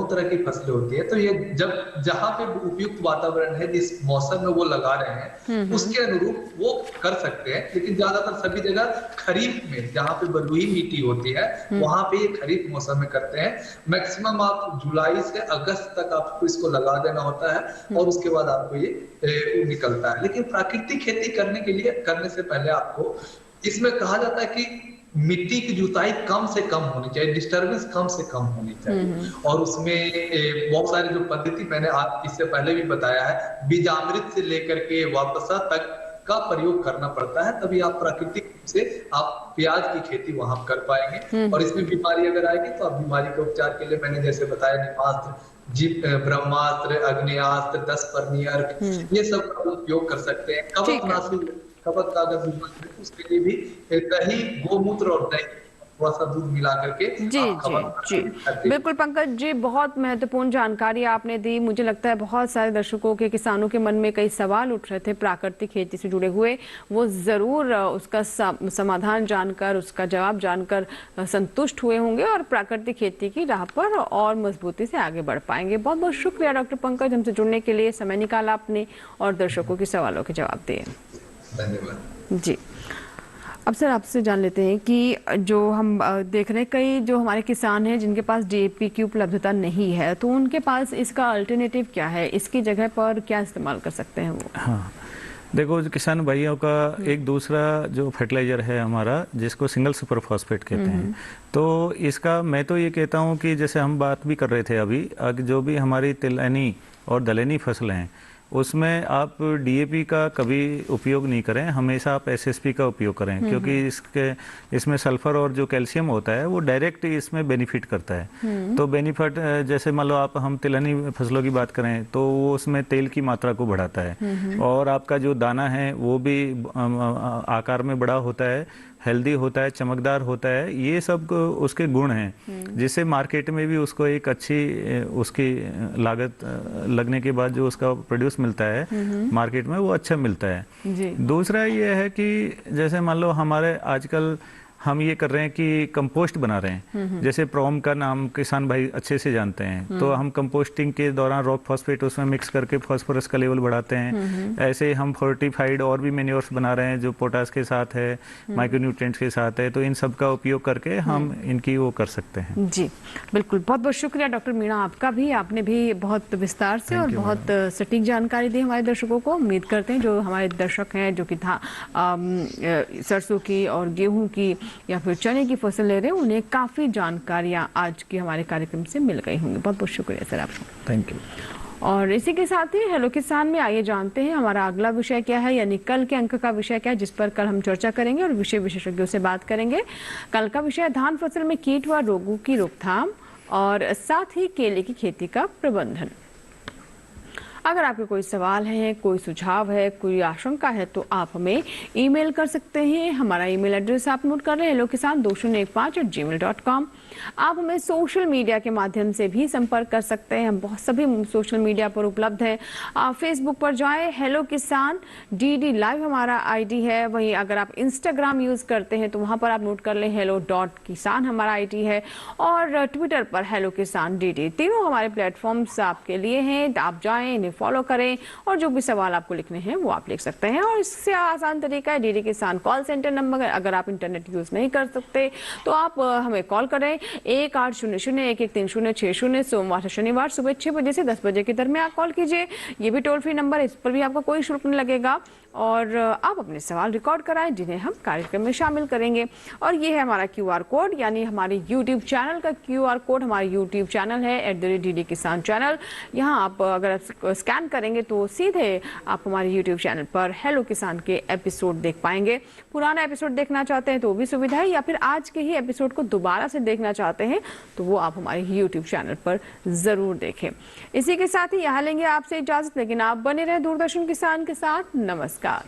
तरह की फसलें होती है। तो ये जब जहाँ पे उपयुक्त वातावरण है, जिस मौसम में वो लगा रहे हैं उसके अनुरूप वो कर सकते हैं। लेकिन ज्यादातर सभी जगह खरीफ में, जहाँ पे बलुई मिट्टी होती है वहां पे ये खरीफ मौसम में करते हैं। मैक्सिमम आप जुलाई से अगस्त तक आपको इसको लगा देना होता है और उसके बाद आपको ये निकलता है। लेकिन प्राकृतिक खेती करने से पहले आपको इसमें कहा जाता है कि मिट्टी की जुताई कम से कम होनी चाहिए, डिस्टर्बेंस कम से कम होनी चाहिए। और उसमें बहुत सारी जो पद्धति मैंने आप इससे पहले भी बताया है, बीजामृत से लेकर के वापसा तक का प्रयोग करना पड़ता है, तभी आप प्राकृतिक रूप से आप प्याज की खेती वहां कर पाएंगे। और इसमें बीमारी अगर आएगी तो आप बीमारी के उपचार के लिए मैंने जैसे बताया निमास्त्र, ब्रह्मास्त्र, अग्नेयास्त्र, 10 पर्णियर्क, ये सब का उपयोग कर सकते हैं। कवकनाशी, कवक का अगर बीमारी है उसके लिए भी दही, गोमूत्र और दही थोड़ा सा दूध मिला करके जी बिल्कुल पंकज जी, बहुत महत्वपूर्ण जानकारी आपने दी। मुझे लगता है बहुत सारे दर्शकों के, किसानों के मन में कई सवाल उठ रहे थे प्राकृतिक खेती से जुड़े हुए, वो जरूर उसका समाधान जानकर, उसका जवाब जानकर संतुष्ट हुए होंगे और प्राकृतिक खेती की राह पर और मजबूती से आगे बढ़ पाएंगे। बहुत बहुत शुक्रिया डॉक्टर पंकज, हमसे जुड़ने के लिए समय निकाला आपने और दर्शकों के सवालों के जवाब दिए। धन्यवाद जी। अब सर आपसे जान लेते हैं कि जो हम देख रहे हैं कई जो हमारे किसान हैं जिनके पास डीएपी की उपलब्धता नहीं है, तो उनके पास इसका अल्टरनेटिव क्या है, इसकी जगह पर क्या इस्तेमाल कर सकते हैं वो? हाँ, देखो किसान भाइयों का एक दूसरा जो फर्टिलाइजर है हमारा, जिसको सिंगल सुपर फॉस्फेट कहते हैं, तो इसका मैं तो ये कहता हूँ कि जैसे हम बात भी कर रहे थे अभी, जो भी हमारी तिलहनी और दलहनी फसलें हैं उसमें आप डीएपी का कभी उपयोग नहीं करें, हमेशा आप एसएसपी का उपयोग करें, क्योंकि इसमें सल्फर और जो कैल्शियम होता है वो डायरेक्ट इसमें बेनिफिट करता है। तो बेनिफिट जैसे मान लो हम तिलहनी फसलों की बात करें तो वो उसमें तेल की मात्रा को बढ़ाता है और आपका जो दाना है वो भी आकार में बड़ा होता है, हेल्दी होता है, चमकदार होता है। ये सब उसके गुण हैं जिससे मार्केट में भी उसको एक अच्छी उसकी लागत लगने के बाद जो उसका प्रोड्यूस मिलता है मार्केट में वो अच्छा मिलता है। दूसरा ये है कि जैसे मान लो हमारे आजकल हम ये कर रहे हैं कि कंपोस्ट बना रहे हैं, जैसे प्रोम का नाम किसान भाई अच्छे से जानते हैं, तो हम कंपोस्टिंग के दौरान रॉक फॉस्फेट उसमें मिक्स करके फास्फोरस का लेवल बढ़ाते हैं। ऐसे हम फोर्टिफाइड और भी मैन्योर्स बना रहे हैं जो पोटास के साथ है, माइक्रोन्यूट्रिएंट्स के साथ है, तो इन सब का उपयोग करके हम इनकी वो कर सकते हैं। जी बिल्कुल, बहुत बहुत शुक्रिया डॉक्टर मीणा आपका भी, आपने भी बहुत विस्तार से और बहुत सटीक जानकारी दी हमारे दर्शकों को। उम्मीद करते हैं जो हमारे दर्शक हैं जो कि सरसों की और गेहूं की या फिर चने की फसल ले रहे हैं, उन्हें काफ़ी जानकारियां आज की हमारे कार्यक्रम से मिल गई होंगी। बहुत बहुत शुक्रिया सर आपका। Thank you. और इसी के साथ ही हेलो किसान में आइए जानते हैं हमारा अगला विषय क्या है, यानी कल के अंक का विषय क्या है, जिस पर कल हम चर्चा करेंगे और विषय विशेषज्ञों से बात करेंगे। कल का विषय धान फसल में कीट व रोगों की रोकथाम और साथ ही केले की खेती का प्रबंधन। अगर आपके कोई सवाल है, कोई सुझाव है, कोई आशंका है तो आप हमें ईमेल कर सकते हैं। हमारा ईमेल एड्रेस आप नोट कर लें, hellokisan2015@gmail.com। आप हमें सोशल मीडिया के माध्यम से भी संपर्क कर सकते हैं, हम बहुत सभी सोशल मीडिया पर उपलब्ध हैं। आप फेसबुक पर जाएं, हेलो किसान DD लाइव हमारा आईडी है। वहीं अगर आप इंस्टाग्राम यूज करते हैं तो वहां पर आप नोट कर लें hello.kisan हमारा आईडी है, और ट्विटर पर हेलो किसान DD। तीनों हमारे प्लेटफॉर्म्स आपके लिए हैं, आप जाएं, इन्हें फॉलो करें और जो भी सवाल आपको लिखने हैं वो आप लिख सकते हैं। और इससे आसान तरीका है DD किसान कॉल सेंटर नंबर। अगर आप इंटरनेट यूज नहीं कर सकते तो आप हमें कॉल करें 1800-113060। सोमवार से शनिवार सुबह 6 बजे से 10 बजे के दरमियान कॉल कीजिए। ये भी टोल फ्री नंबर है, इस पर भी आपका कोई शुल्क नहीं लगेगा और आप अपने सवाल रिकॉर्ड कराएं जिन्हें हम कार्यक्रम में शामिल करेंगे। और ये है हमारा QR कोड, यानी हमारे YouTube चैनल का QR कोड। हमारा YouTube चैनल है @DD किसान चैनल। यहाँ आप अगर स्कैन करेंगे तो सीधे आप हमारे YouTube चैनल पर हेलो किसान के एपिसोड देख पाएंगे। पुराना एपिसोड देखना चाहते हैं तो भी सुविधा है, या फिर आज के ही एपिसोड को दोबारा से देखना चाहते हैं तो वो आप हमारे YouTube चैनल पर जरूर देखें। इसी के साथ ही यहाँ लेंगे आपसे इजाजत, लेकिन आप बने रहे दूरदर्शन किसान के साथ। नमस्कार।